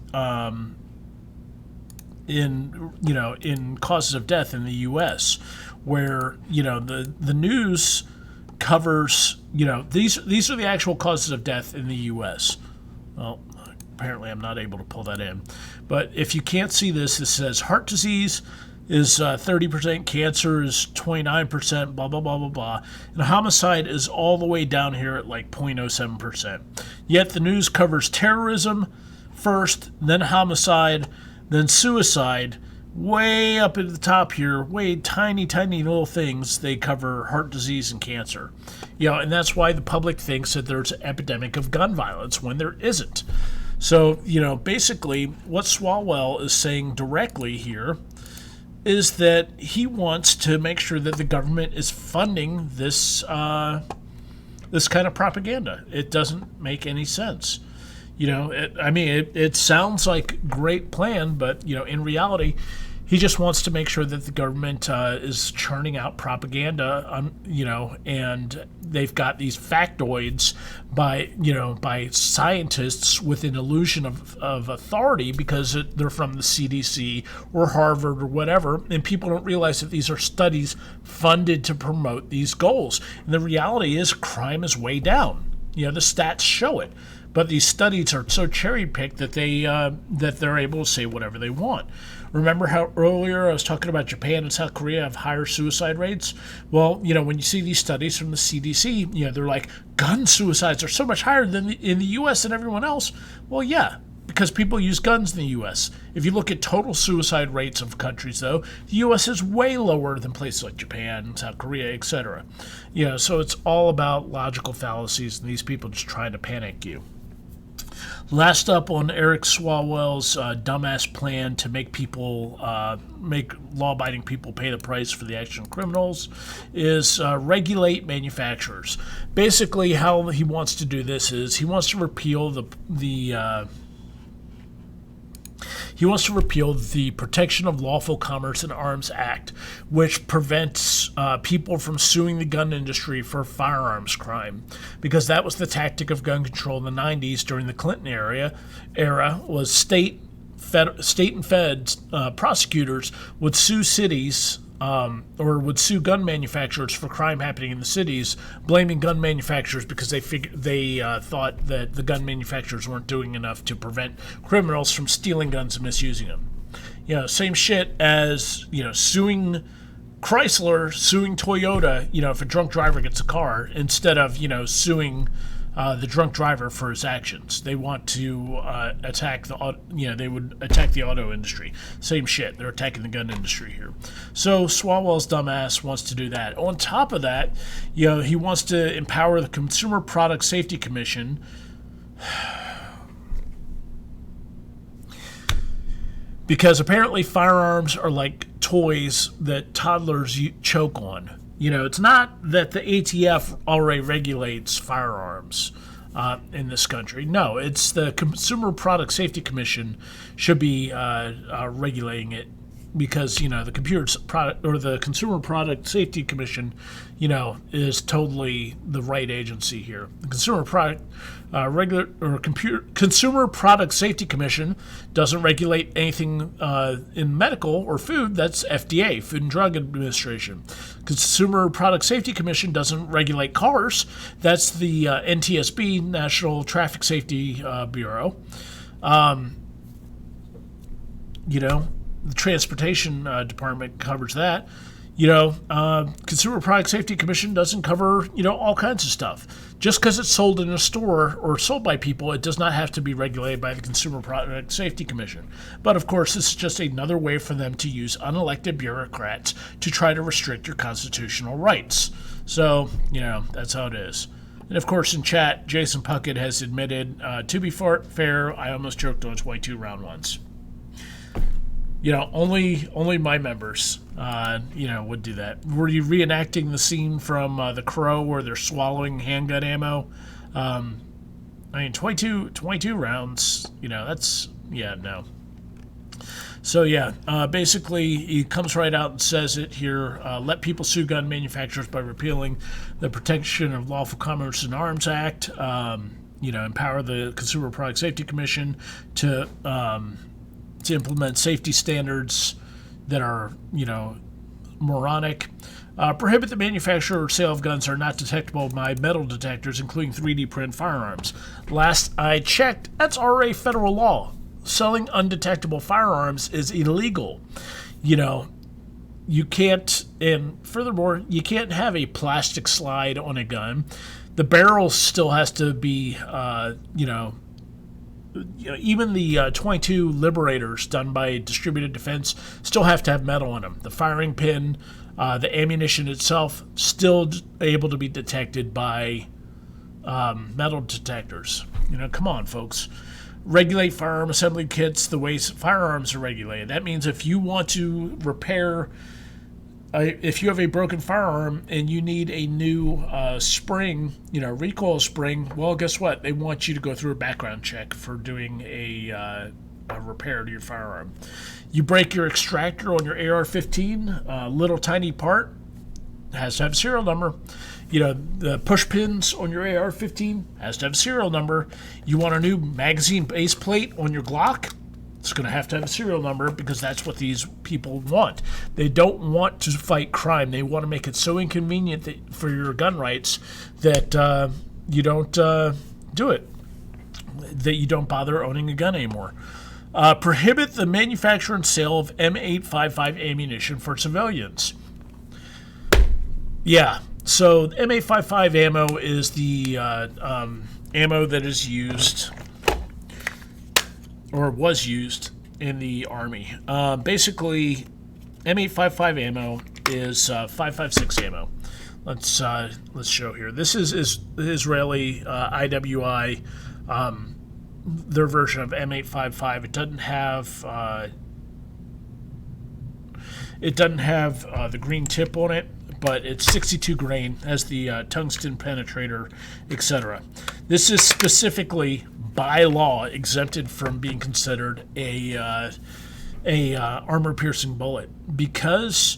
Speaker 1: in causes of death in the U.S., where the news covers these are the actual causes of death in the U.S. Well, apparently I'm not able to pull that in, but if you can't see this, it says heart disease is 30%, cancer is 29%, blah blah blah blah blah, and homicide is all the way down here at like 0.07%. Yet the news covers terrorism first, then homicide, then suicide. Way up at the top here, way tiny little things, they cover heart disease and cancer. And that's why the public thinks that there's an epidemic of gun violence when there isn't. So, basically what Swalwell is saying directly here is that he wants to make sure that the government is funding this kind of propaganda. It doesn't make any sense. It sounds like a great plan, but, in reality, he just wants to make sure that the government is churning out propaganda, and they've got these factoids by scientists with an illusion of authority because they're from the CDC or Harvard or whatever, and people don't realize that these are studies funded to promote these goals. And the reality is crime is way down. The stats show it. But these studies are so cherry-picked that they're able to say whatever they want. Remember how earlier I was talking about Japan and South Korea have higher suicide rates? Well, when you see these studies from the CDC, they're like, gun suicides are so much higher than in the U.S. than everyone else. Well, yeah, because people use guns in the U.S. If you look at total suicide rates of countries, though, the U.S. is way lower than places like Japan, South Korea, etc. So it's all about logical fallacies and these people just trying to panic you. Last up on Eric Swalwell's dumbass plan to make law-abiding people pay the price for the action of criminals is regulate manufacturers. Basically, how he wants to do this is he wants to repeal the Protection of Lawful Commerce in Arms Act, which prevents people from suing the gun industry for firearms crime, because that was the tactic of gun control in the 90s during the Clinton era was state and feds prosecutors would sue cities or would sue gun manufacturers for crime happening in the cities, blaming gun manufacturers because they thought that the gun manufacturers weren't doing enough to prevent criminals from stealing guns and misusing them. Same shit as suing Chrysler, suing Toyota. If a drunk driver gets a car, instead of suing the drunk driver for his actions. They want to attack they would attack the auto industry. Same shit. They're attacking the gun industry here. So Swalwell's dumbass wants to do that. On top of that, he wants to empower the Consumer Product Safety Commission. Because apparently firearms are like toys that toddlers choke on. It's not that the ATF already regulates firearms in this country. No, it's the Consumer Product Safety Commission should be regulating it, because the Consumer Product Safety Commission, is totally the right agency here. The Consumer Product Safety Commission doesn't regulate anything in medical or food. That's FDA, Food and Drug Administration. Consumer Product Safety Commission doesn't regulate cars. That's the NTSB, National Traffic Safety Bureau. The Transportation Department covers that. Consumer Product Safety Commission doesn't cover, all kinds of stuff. Just because it's sold in a store or sold by people, it does not have to be regulated by the Consumer Product Safety Commission. But of course, this is just another way for them to use unelected bureaucrats to try to restrict your constitutional rights. So, that's how it is. And of course, in chat, Jason Puckett has admitted, to be fair, I almost choked on 22 round once. Only my members, would do that. Were you reenacting the scene from The Crow where they're swallowing handgun ammo? 22 rounds, that's, no. So, basically, he comes right out and says it here. Let people sue gun manufacturers by repealing the Protection of Lawful Commerce in Arms Act. Empower the Consumer Product Safety Commission to implement safety standards that are, moronic. Prohibit the manufacture or sale of guns that are not detectable by metal detectors, including 3D print firearms. Last I checked, that's already federal law. Selling undetectable firearms is illegal. You can't, and furthermore, you can't have a plastic slide on a gun. The barrel still has to be, even the 22 Liberators done by Distributed Defense still have to have metal in them. The firing pin, the ammunition itself, still able to be detected by metal detectors. Come on, folks. Regulate firearm assembly kits the way firearms are regulated. That means if you want to repair, if you have a broken firearm and you need a new spring, recoil spring, well, guess what? They want you to go through a background check for doing a repair to your firearm. You break your extractor on your AR-15, little tiny part, has to have a serial number. The push pins on your AR-15 has to have a serial number. You want a new magazine base plate on your Glock? It's going to have a serial number, because that's what these people want. They don't want to fight crime. They want to make it so inconvenient for your gun rights that you don't do it, that you don't bother owning a gun anymore. Prohibit the manufacture and sale of M855 ammunition for civilians. Yeah, so M855 ammo is the ammo that is used, or was used, in the Army. Basically, M855 ammo is 5.56 ammo. Let's show here. This is Israeli IWI, their version of M855. It doesn't have the green tip on it, but it's 62 grain, has the tungsten penetrator, etc. This is specifically, by law, exempted from being considered a armor-piercing bullet, because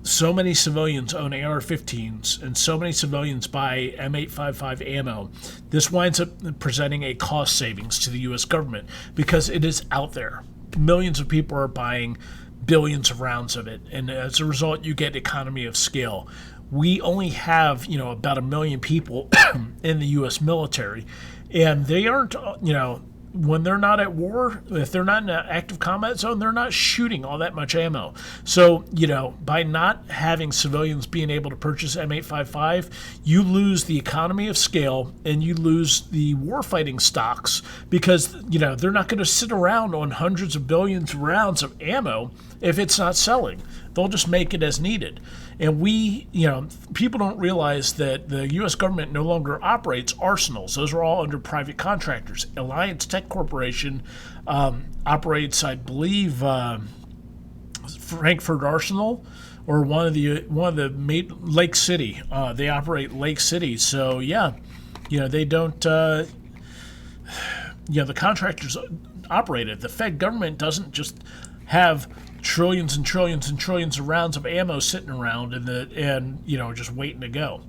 Speaker 1: so many civilians own AR-15s and so many civilians buy M855 ammo. This winds up presenting a cost savings to the U.S. government, because it is out there. Millions of people are buying billions of rounds of it, and as a result, you get economy of scale. We only have, about 1 million people in the U.S. military, and they aren't, when they're not at war, if they're not in an active combat zone, they're not shooting all that much ammo. So, by not having civilians being able to purchase M855, you lose the economy of scale and you lose the warfighting stocks because, they're not going to sit around on hundreds of billions of rounds of ammo if it's not selling. They'll just make it as needed. And people don't realize that the U.S. government no longer operates arsenals. Those are all under private contractors. Alliance Tech Corporation operates, I believe, Frankfurt Arsenal, or one of the Lake City. They operate Lake City. So they don't. The contractors operate it. The Fed government doesn't just have trillions and trillions and trillions of rounds of ammo sitting around and just waiting to go.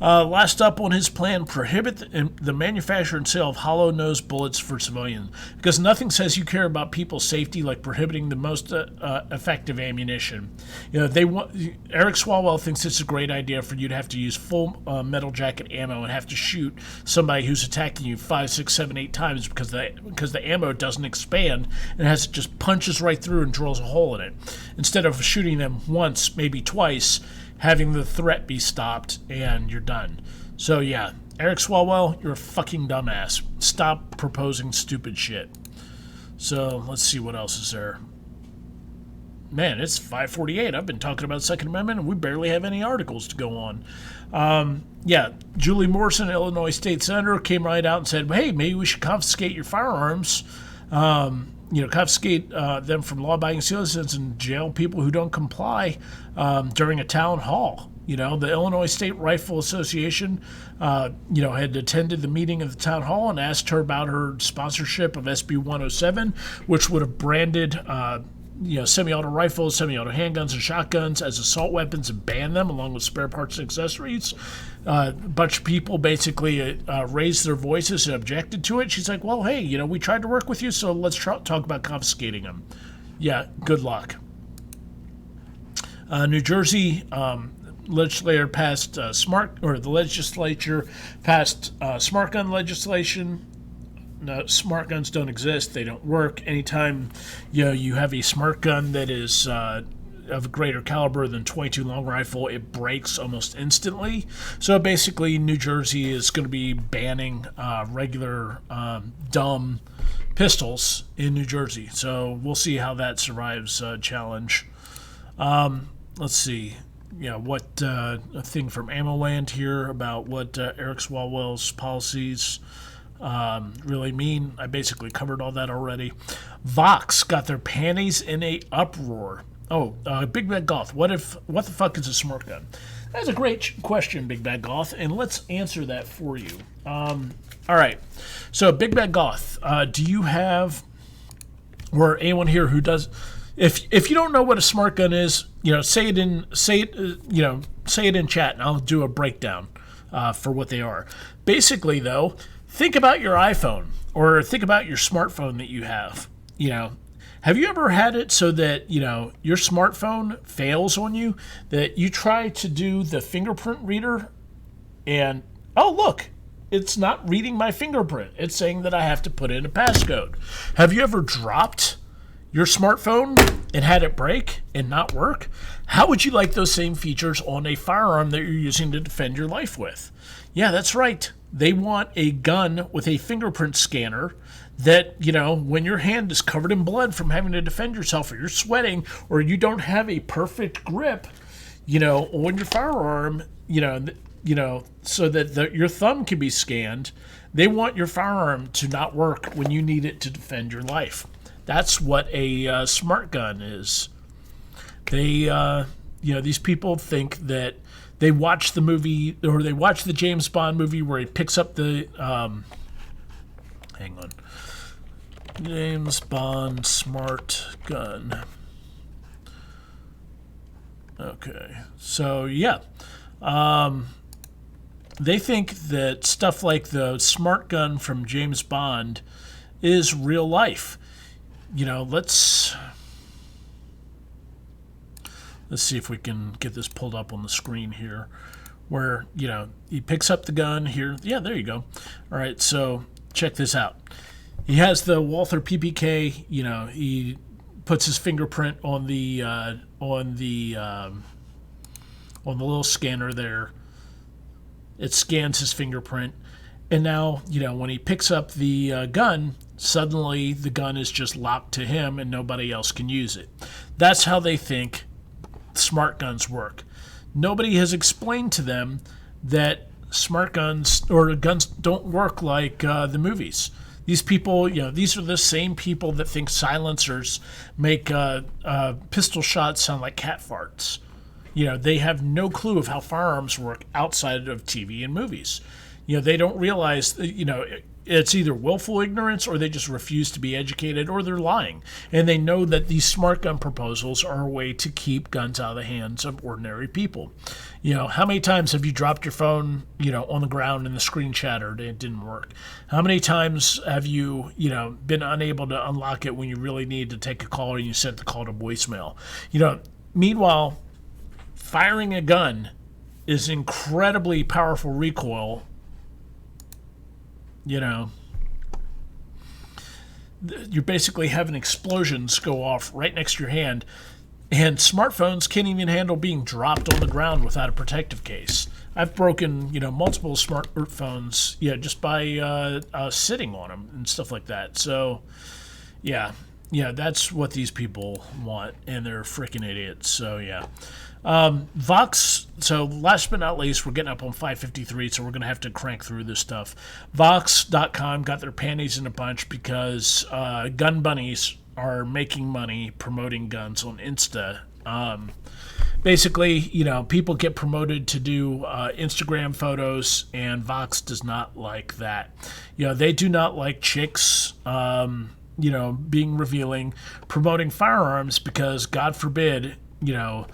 Speaker 1: Last up on his plan, prohibit the manufacture and sale of hollow-nose bullets for civilians, because nothing says you care about people's safety like prohibiting the most effective ammunition. EricSWA thinks it's a great idea for you to have to use full metal jacket ammo and have to shoot somebody who's attacking you 5, 6, 7, 8 times because the ammo doesn't expand and it just punches right through and drills a hole in it. Instead of shooting them once, maybe twice, having the threat be stopped, and you're done. So EricSWA, you're a fucking dumbass. Stop proposing stupid shit. So let's see what else is there. Man, it's 5:48. I've been talking about Second Amendment, and we barely have any articles to go on. Julie Morrison, Illinois State Senator, came right out and said, hey, maybe we should confiscate your firearms. Confiscate them from law-abiding citizens and jail people who don't comply during a town hall. The Illinois State Rifle Association, had attended the meeting of the town hall and asked her about her sponsorship of SB 107, which would have branded semi-auto rifles, semi-auto handguns, and shotguns as assault weapons and ban them along with spare parts and accessories. A bunch of people basically raised their voices and objected to it. She's like, well, hey, we tried to work with you, so let's talk about confiscating them. Yeah, good luck. New Jersey legislature passed smart gun legislation. No, smart guns don't exist. They don't work. Anytime you have a smart gun that is of a greater caliber than .22 long rifle, it breaks almost instantly. So basically, New Jersey is going to be banning regular dumb pistols in New Jersey. So we'll see how that survives challenge. Let's see. What a thing from Ammo Land here about what EricSWA's policies really mean. I basically covered all that already. Vox got their panties in a uproar. Big Bad Goth. What the fuck is a smart gun? That's a great question, Big Bad Goth, and let's answer that for you. All right. So, Big Bad Goth, do you have, or anyone here who does, if you don't know what a smart gun is, say it in chat, and I'll do a breakdown for what they are. Basically, though, think about your iPhone or think about your smartphone that you have. Have you ever had it so that, your smartphone fails on you, that you try to do the fingerprint reader and, oh, look, it's not reading my fingerprint. It's saying that I have to put in a passcode. Have you ever dropped your smartphone and had it break and not work? How would you like those same features on a firearm that you're using to defend your life with? Yeah, that's right. They want a gun with a fingerprint scanner that, when your hand is covered in blood from having to defend yourself, or you're sweating, or you don't have a perfect grip, on your firearm, so that your thumb can be scanned. They want your firearm to not work when you need it to defend your life. That's what a smart gun is. They, these people think that they watch the movie, or they watch the James Bond movie where he picks up the, hang on, James Bond smart gun. Okay, so they think that stuff like the smart gun from James Bond is real life. Let's see if we can get this pulled up on the screen here, where, he picks up the gun here. Yeah, there you go. All right, so check this out. He has the Walther PPK. You know, he puts his fingerprint on the little scanner there. It scans his fingerprint, and now, you know, when he picks up the gun, suddenly the gun is just locked to him and nobody else can use it. That's how they think smart guns work. Nobody has explained to them that smart guns or guns don't work like the movies. These people, you know, these are the same people that think silencers make pistol shots sound like cat farts. You know, they have no clue of how firearms work outside of TV and movies. You know, they don't realize, you know, it's either willful ignorance or they just refuse to be educated or they're lying. And they know that these smart gun proposals are a way to keep guns out of the hands of ordinary people. You know, how many times have you dropped your phone, you know, on the ground and the screen shattered and it didn't work? How many times have you, you know, been unable to unlock it when you really need to take a call and you sent the call to voicemail? You know, meanwhile, firing a gun is incredibly powerful recoil. You know, you're basically having explosions go off right next to your hand, and smartphones can't even handle being dropped on the ground without a protective case. I've broken, you know, multiple smartphones, yeah, just by sitting on them and stuff like that. So, yeah, that's what these people want, and they're freaking idiots. So, yeah. Vox, so last but not least, we're getting up on 5:53, so we're going to have to crank through this stuff. Vox.com got their panties in a bunch because gun bunnies are making money promoting guns on Insta. Basically, you know, people get promoted to do Instagram photos, and Vox does not like that. You know, they do not like chicks, you know, being revealing, promoting firearms because, God forbid, you know,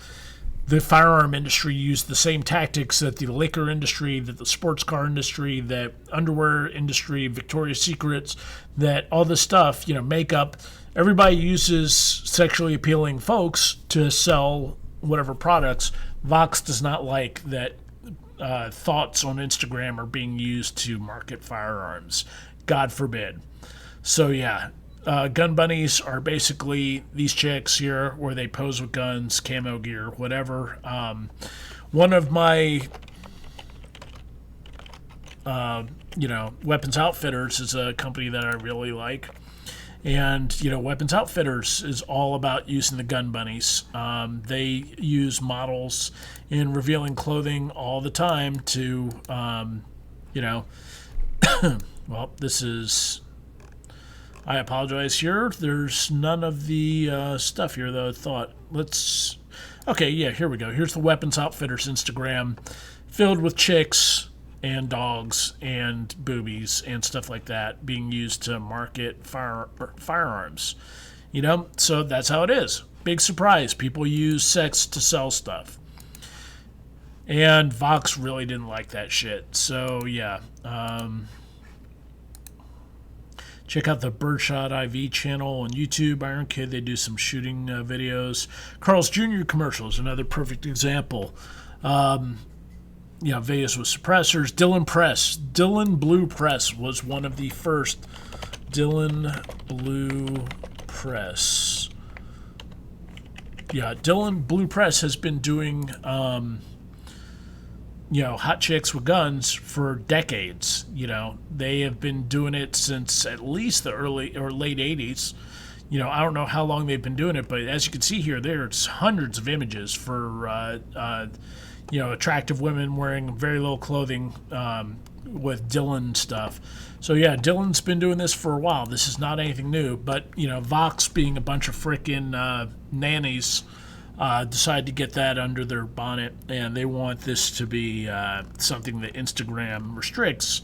Speaker 1: the firearm industry used the same tactics that the liquor industry, that the sports car industry, that underwear industry, Victoria's Secrets, that all this stuff, you know, makeup. Everybody uses sexually appealing folks to sell whatever products. Vox does not like that thoughts on Instagram are being used to market firearms. God forbid. So, yeah. Gun bunnies are basically these chicks here where they pose with guns, camo gear, whatever. One of my, you know, Weapons Outfitters is a company that I really like. And, you know, Weapons Outfitters is all about using the gun bunnies. They use models in revealing clothing all the time to, you know, well, this is... I apologize here. There's none of the stuff here that I thought. Let's... Okay, yeah, here we go. Here's the Weapons Outfitters Instagram filled with chicks and dogs and boobies and stuff like that being used to market firearms. You know, so that's how it is. Big surprise. People use sex to sell stuff. And Vox really didn't like that shit. So, yeah. Check out the Birdshot IV channel on YouTube. Iron Kid, they do some shooting videos. Carl's Jr. commercials, another perfect example. You know, videos with suppressors. Dylan Blue Press was one of the first. Dylan Blue Press. Yeah, Dylan Blue Press has been doing... you know, hot chicks with guns for decades. You know, they have been doing it since at least the early or late 80s. You know, I don't know how long they've been doing it, but as you can see here, there's hundreds of images for, you know, attractive women wearing very little clothing with Dylan stuff. So, yeah, Dylan's been doing this for a while. This is not anything new, but, you know, Vox being a bunch of frickin' nannies... decide to get that under their bonnet, and they want this to be something that Instagram restricts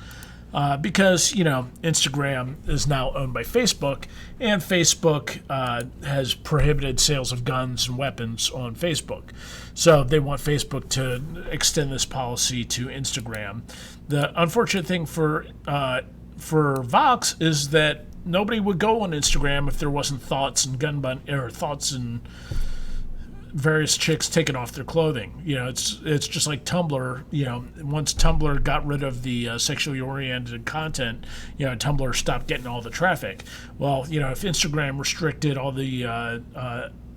Speaker 1: because, you know, Instagram is now owned by Facebook, and Facebook has prohibited sales of guns and weapons on Facebook. So they want Facebook to extend this policy to Instagram. The unfortunate thing for Vox is that nobody would go on Instagram if there wasn't thoughts and thoughts and various chicks taking off their clothing. You know, it's just like Tumblr. You know, once Tumblr got rid of the sexually oriented content, you know, Tumblr stopped getting all the traffic. Well, you know, if Instagram restricted all the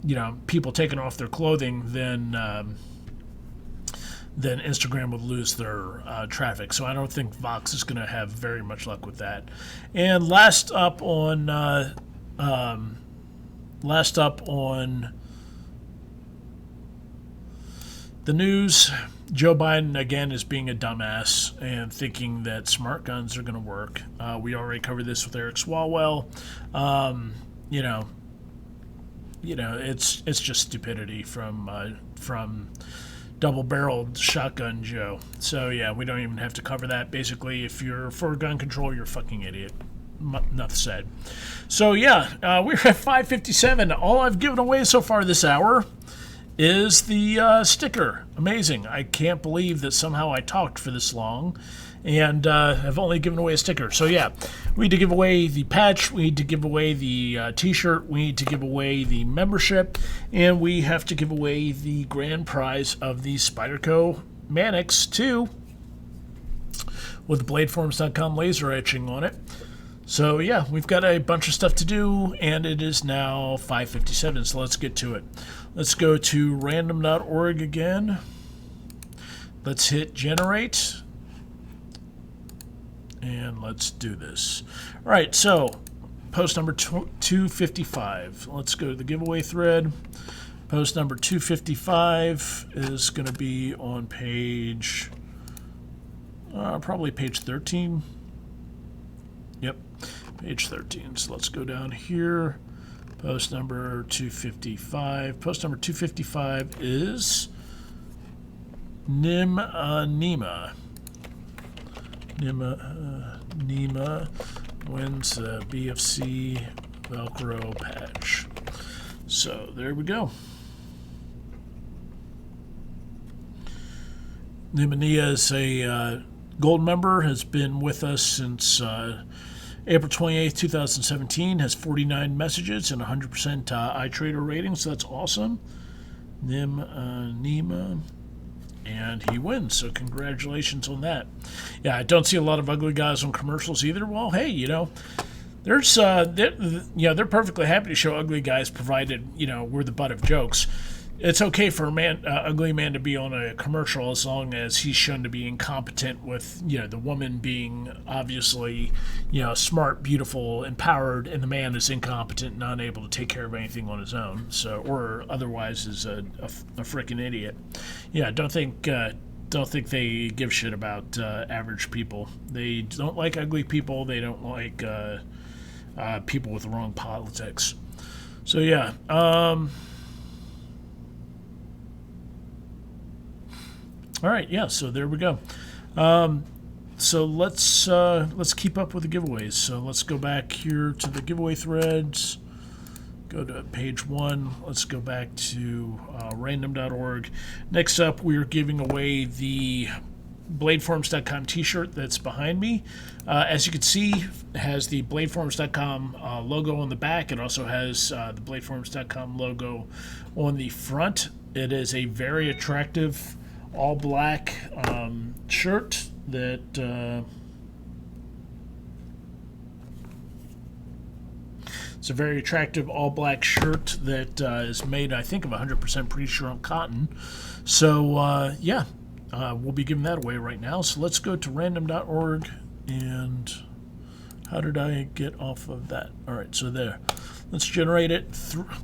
Speaker 1: you know, people taking off their clothing, then Instagram would lose their traffic. So I don't think Vox is going to have very much luck with that. And last up on the news, Joe Biden again is being a dumbass and thinking that smart guns are going to work. We already covered this with EricSWA. You know, it's just stupidity from double-barreled shotgun Joe. So yeah, we don't even have to cover that. Basically, if you're for gun control, you're a fucking idiot. Enough said. So yeah, we're at 5:57. All I've given away so far this hour is the sticker. Amazing. I can't believe that somehow I talked for this long and have only given away a sticker. So yeah, we need to give away the patch, we need to give away the t-shirt, we need to give away the membership, and we have to give away the grand prize of the Spyderco Manix 2 with bladeforms.com laser etching on it. So yeah, we've got a bunch of stuff to do, and it is now 5:57, so let's get to it. Let's go to random.org again. Let's hit generate. And let's do this. All right, so post number 255. Let's go to the giveaway thread. Post number 255 is going to be on page, probably page 13. Yep, page 13. So let's go down here. Post number 255. Post number 255 is Nimamina. Nima wins the BFC Velcro patch. So there we go. Nimamina is a gold member, has been with us since April 28th, 2017, has 49 messages and 100% iTrader rating, so that's awesome. Nima. And he wins, so congratulations on that. Yeah, I don't see a lot of ugly guys on commercials either. Well, hey, you know, there's, they're perfectly happy to show ugly guys, provided, you know, we're the butt of jokes. It's okay for a man, ugly man to be on a commercial as long as he's shown to be incompetent with, you know, the woman being obviously, you know, smart, beautiful, empowered, and the man is incompetent and unable to take care of anything on his own. So, or otherwise is a freaking idiot. Yeah, don't think they give shit about average people. They don't like ugly people. They don't like people with the wrong politics. So yeah. All right, yeah, so there we go. So let's keep up with the giveaways. So let's go back here to the giveaway threads. Go to page 1. Let's go back to random.org. Next up, we're giving away the bladeforms.com t-shirt that's behind me. As you can see, it has the bladeforms.com logo on the back. It also has the bladeforms.com logo on the front. It is a very attractive all black shirt that it's a very attractive all black shirt that is made, I think, of 100% pre-shrunk cotton. So yeah, we'll be giving that away right now. So let's go to random.org, and how did I get off of that? All right, so there. Let's generate it.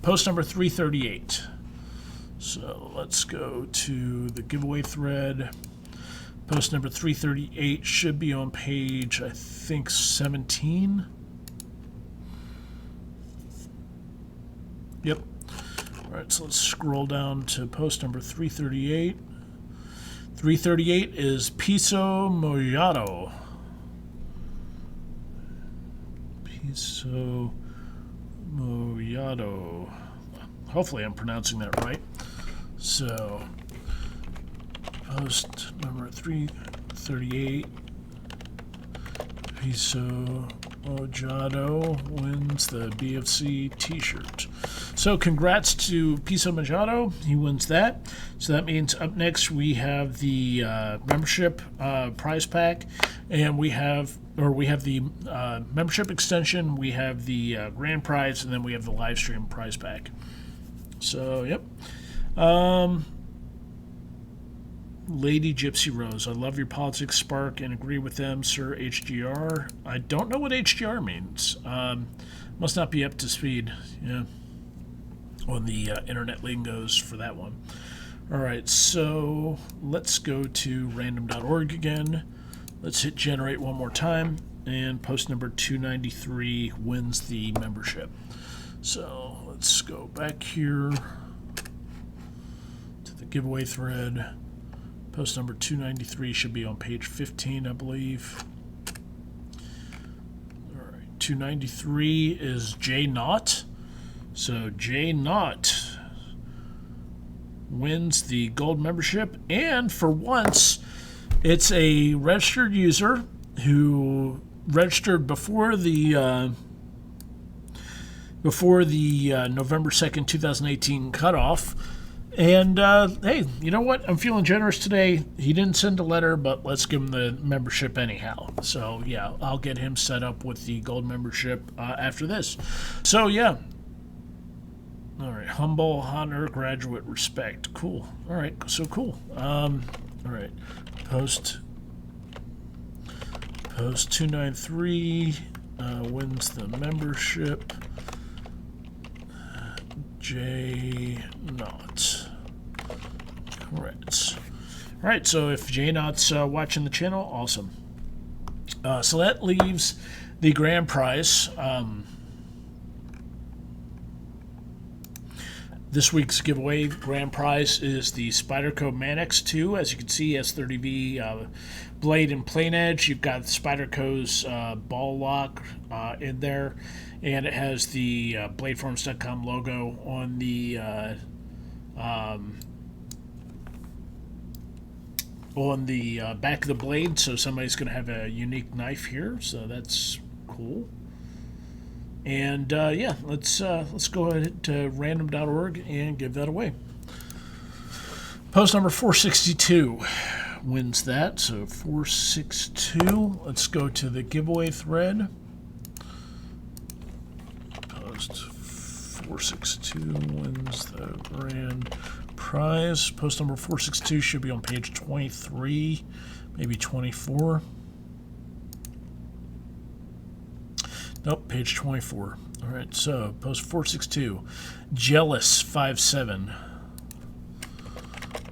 Speaker 1: Post number 338. So let's go to the giveaway thread. Post number 338 should be on page, I think, 17. Yep. All right, so let's scroll down to post number 338. 338 is Piso Mojado. Piso Mojado. Hopefully I'm pronouncing that right. So, post number 338, Piso Mojado wins the BFC t-shirt. So congrats to Piso Mojado. He wins that. So that means up next we have the membership prize pack, and we have the membership extension, we have the grand prize, and then we have the live stream prize pack. So, yep. Lady Gypsy Rose, I love your politics, Spark, and agree with them, Sir HGR. I don't know what HGR means. Must not be up to speed, yeah, on the internet lingos for that one. All right, so let's go to random.org again. Let's hit generate one more time, and post number 293 wins the membership. So let's go back here to the giveaway thread. Post number 293 should be on page 15, I believe. All right, 293 is J Knott. So J Knott wins the gold membership, and for once, it's a registered user who registered before the November 2nd, 2018 cutoff. And, hey, you know what? I'm feeling generous today. He didn't send a letter, but let's give him the membership anyhow. So, yeah, I'll get him set up with the gold membership after this. So, yeah. All right. Humble, honor, graduate, respect. Cool. All right. So cool. All right. Post 293 wins the membership. J Knott. Correct. All right, so if J Knott's watching the channel, awesome. So that leaves the grand prize. This week's giveaway grand prize is the Spyderco Manix 2. As you can see, S30V blade and plain edge. You've got Spyderco's ball lock in there, and it has the bladeforms.com logo on the back of the blade. So somebody's going to have a unique knife here. So that's cool. And yeah, let's go ahead to random.org and give that away. Post number 462 wins that. So 462. Let's go to the giveaway thread. Post 462 wins the grand prize. Post number 462 should be on page 23, maybe 24. Nope, page 24. All right, so post 462. Jealous57.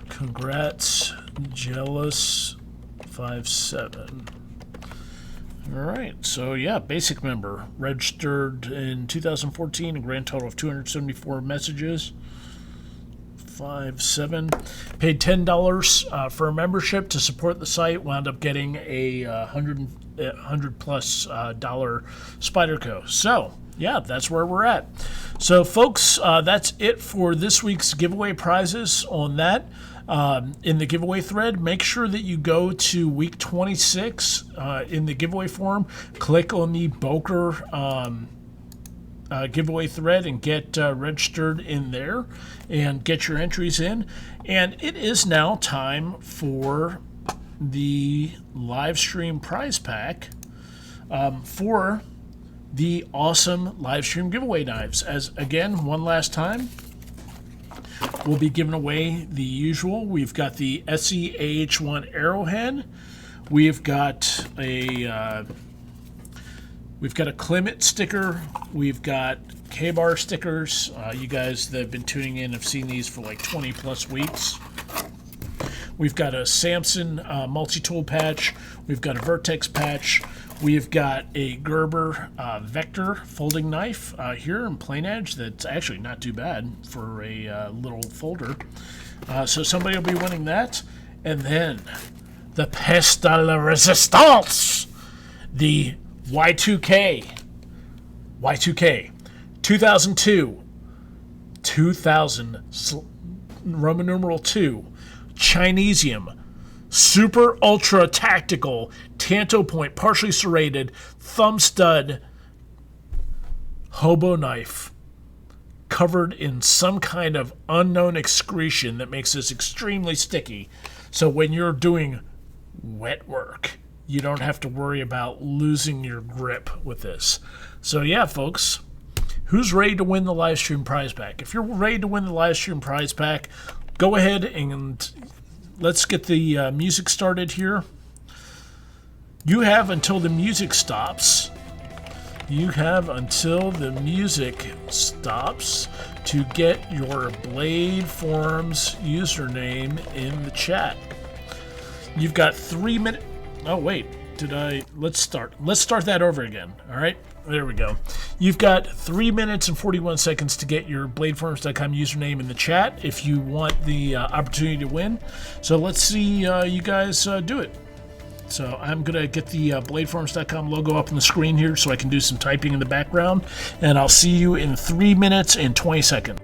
Speaker 1: Congrats, Jealous57. All right, so yeah, basic member. Registered in 2014, a grand total of 274 messages. 57. Paid $10 for a membership to support the site. Wound up getting a $100 plus dollar Spyderco. So yeah, that's where we're at. So folks, that's it for this week's giveaway prizes on that. In the giveaway thread, make sure that you go to week 26 in the giveaway form. Click on the Boker giveaway thread and get registered in there and get your entries in. And it is now time for the live stream prize pack for the awesome live stream giveaway knives. As again, one last time, we'll be giving away the usual. We've got the SE-AH1 Arrowhead. We've got a Clement sticker. We've got K-Bar stickers. You guys that have been tuning in have seen these for like 20 plus weeks. We've got a Samson multi-tool patch. We've got a Vertex patch. We've got a Gerber Vector folding knife here in plain edge that's actually not too bad for a little folder. So somebody will be winning that. And then the pièce de la résistance, the Y2K 2002 Roman numeral 2 Chinesium super ultra tactical Tanto point partially serrated thumb stud hobo knife covered in some kind of unknown excretion that makes this extremely sticky. So when you're doing wet work, you don't have to worry about losing your grip with this. So yeah, folks, who's ready to win the live stream prize pack? If you're ready to win the live stream prize pack, go ahead and let's get the music started here. You have until the music stops. You have until the music stops to get your Blade Forums username in the chat. You've got 3 minutes. Oh, wait. Let's start that over again. All right. There we go. You've got 3 minutes and 41 seconds to get your bladeforums.com username in the chat if you want the opportunity to win. So let's see you guys do it. So I'm going to get the bladeforums.com logo up on the screen here so I can do some typing in the background. And I'll see you in 3 minutes and 20 seconds.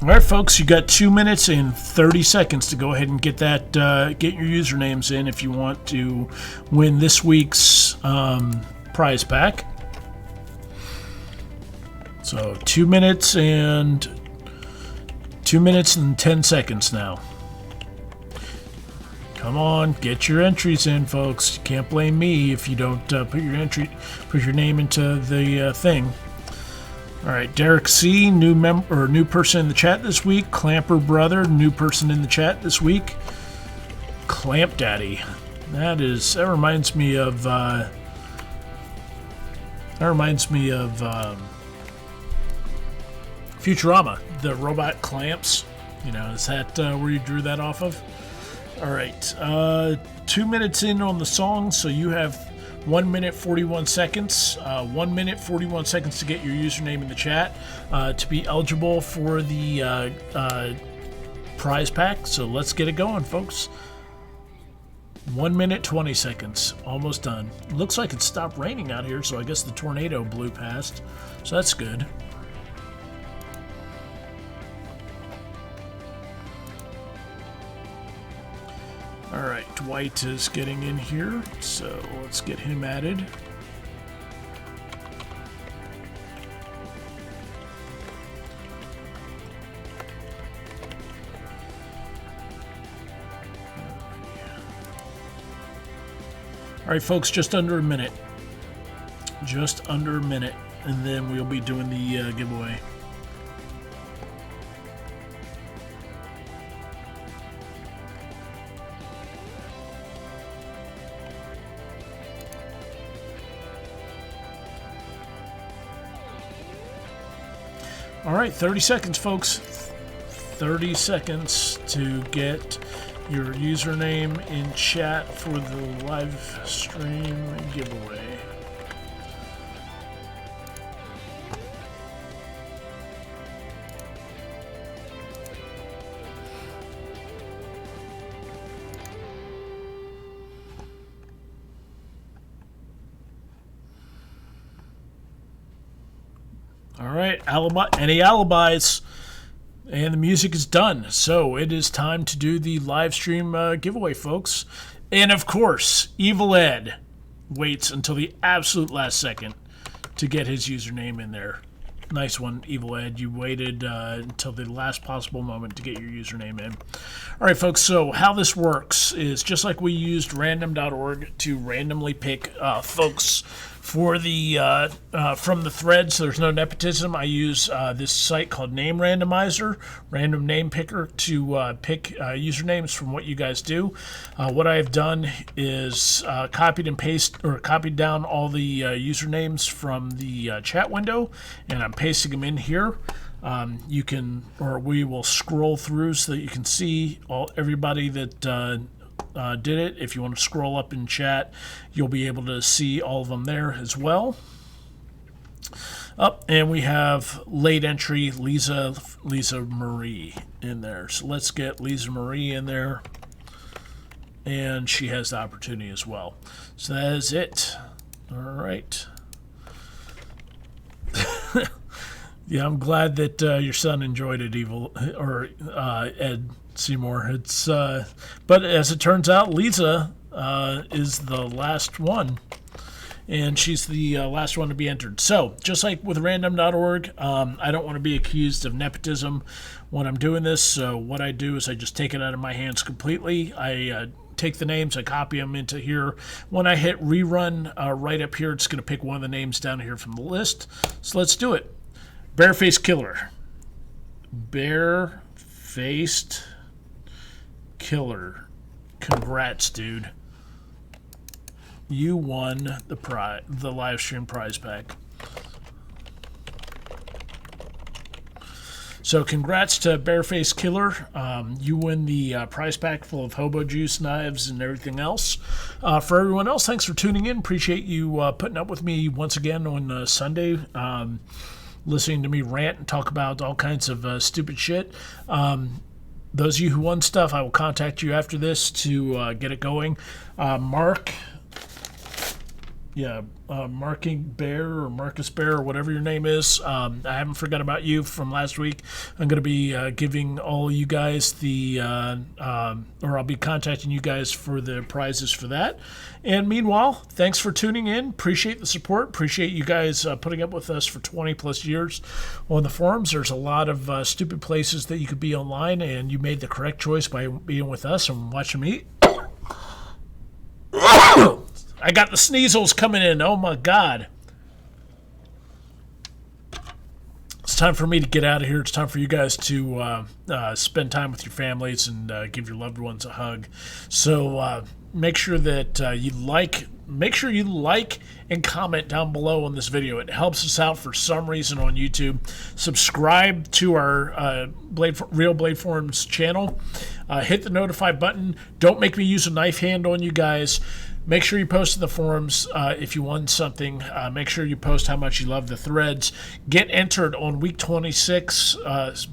Speaker 1: All right, folks, you got 2 minutes and 30 seconds to go ahead and get that, get your usernames in if you want to win this week's prize pack. So 2 minutes and 10 seconds now. Come on, get your entries in, folks. You can't blame me if you don't put your name into the thing. All right, Derek C, new person in the chat this week. Clamper Brother, new person in the chat this week. Clamp Daddy, that reminds me of Futurama, the robot clamps. You know, is that where you drew that off of? All right, 2 minutes in on the song, so you have 1 minute 41 seconds. 1 minute 41 seconds to get your username in the chat to be eligible for the prize pack. So let's get it going, folks. 1 minute 20 seconds. Almost done. Looks like it stopped raining out here, so I guess the tornado blew past. So that's good. All right, Dwight is getting in here, so let's get him added. All right, folks, just under a minute. Just under a minute, and then we'll be doing the giveaway. All right, 30 seconds, folks. 30 seconds to get your username in chat for the live stream giveaway. All right, any alibis? And the music is done. So it is time to do the live stream giveaway, folks. And of course, Evil Ed waits until the absolute last second to get his username in there. Nice one, Evil Ed. You waited until the last possible moment to get your username in. All right, folks, so how this works is just like we used random.org to randomly pick folks For the from the threads, there's no nepotism. I use this site called Name Randomizer, Random Name Picker, to pick usernames from what you guys do. What I've done is copied down all the usernames from the chat window, and I'm pasting them in here. We will scroll through so that you can see everybody that did it. If you want to scroll up in chat, you'll be able to see all of them there as well. And we have late entry Lisa Marie in there. So let's get Lisa Marie in there, and she has the opportunity as well. So that is it. All right. Yeah, I'm glad that your son enjoyed it, Ed Seymour. It's but as it turns out, Lisa is the last one, and she's the last one to be entered. So just like with random.org, I don't want to be accused of nepotism when I'm doing this. So what I do is I just take it out of my hands completely. I take the names, I copy them into here. When I hit rerun right up here, it's going to pick one of the names down here from the list. So let's do it. Barefaced Killer. Barefaced Killer. Congrats, dude. You won the live stream prize pack. So congrats to Barefaced Killer. You win the prize pack full of hobo juice, knives, and everything else. For everyone else, thanks for tuning in. Appreciate you putting up with me once again on Sunday. Listening to me rant and talk about all kinds of stupid shit. Those of you who won stuff, I will contact you after this to get it going. Mark, Marking Bear or Marcus Bear or whatever your name is. I haven't forgot about you from last week. I'm going to be giving all you guys I'll be contacting you guys for the prizes for that. And meanwhile, thanks for tuning in. Appreciate the support. Appreciate you guys putting up with us for 20 plus years on the forums. There's a lot of stupid places that you could be online, and you made the correct choice by being with us and watching me. I got the sneezels coming in. Oh, my God. It's time for me to get out of here. It's time for you guys to spend time with your families and give your loved ones a hug. So make sure that you like and comment down below on this video. It helps us out for some reason on YouTube. Subscribe to our Real Blade Forums channel. Hit the notify button. Don't make me use a knife hand on you guys. Make sure you post in the forums if you won something. Make sure you post how much you love the threads. Get entered on week 26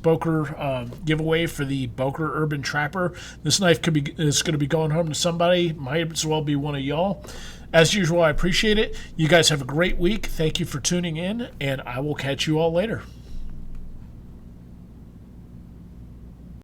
Speaker 1: Boker giveaway for the Boker Urban Trapper. This knife is going to be going home to somebody. Might as well be one of y'all. As usual, I appreciate it. You guys have a great week. Thank you for tuning in, and I will catch you all later.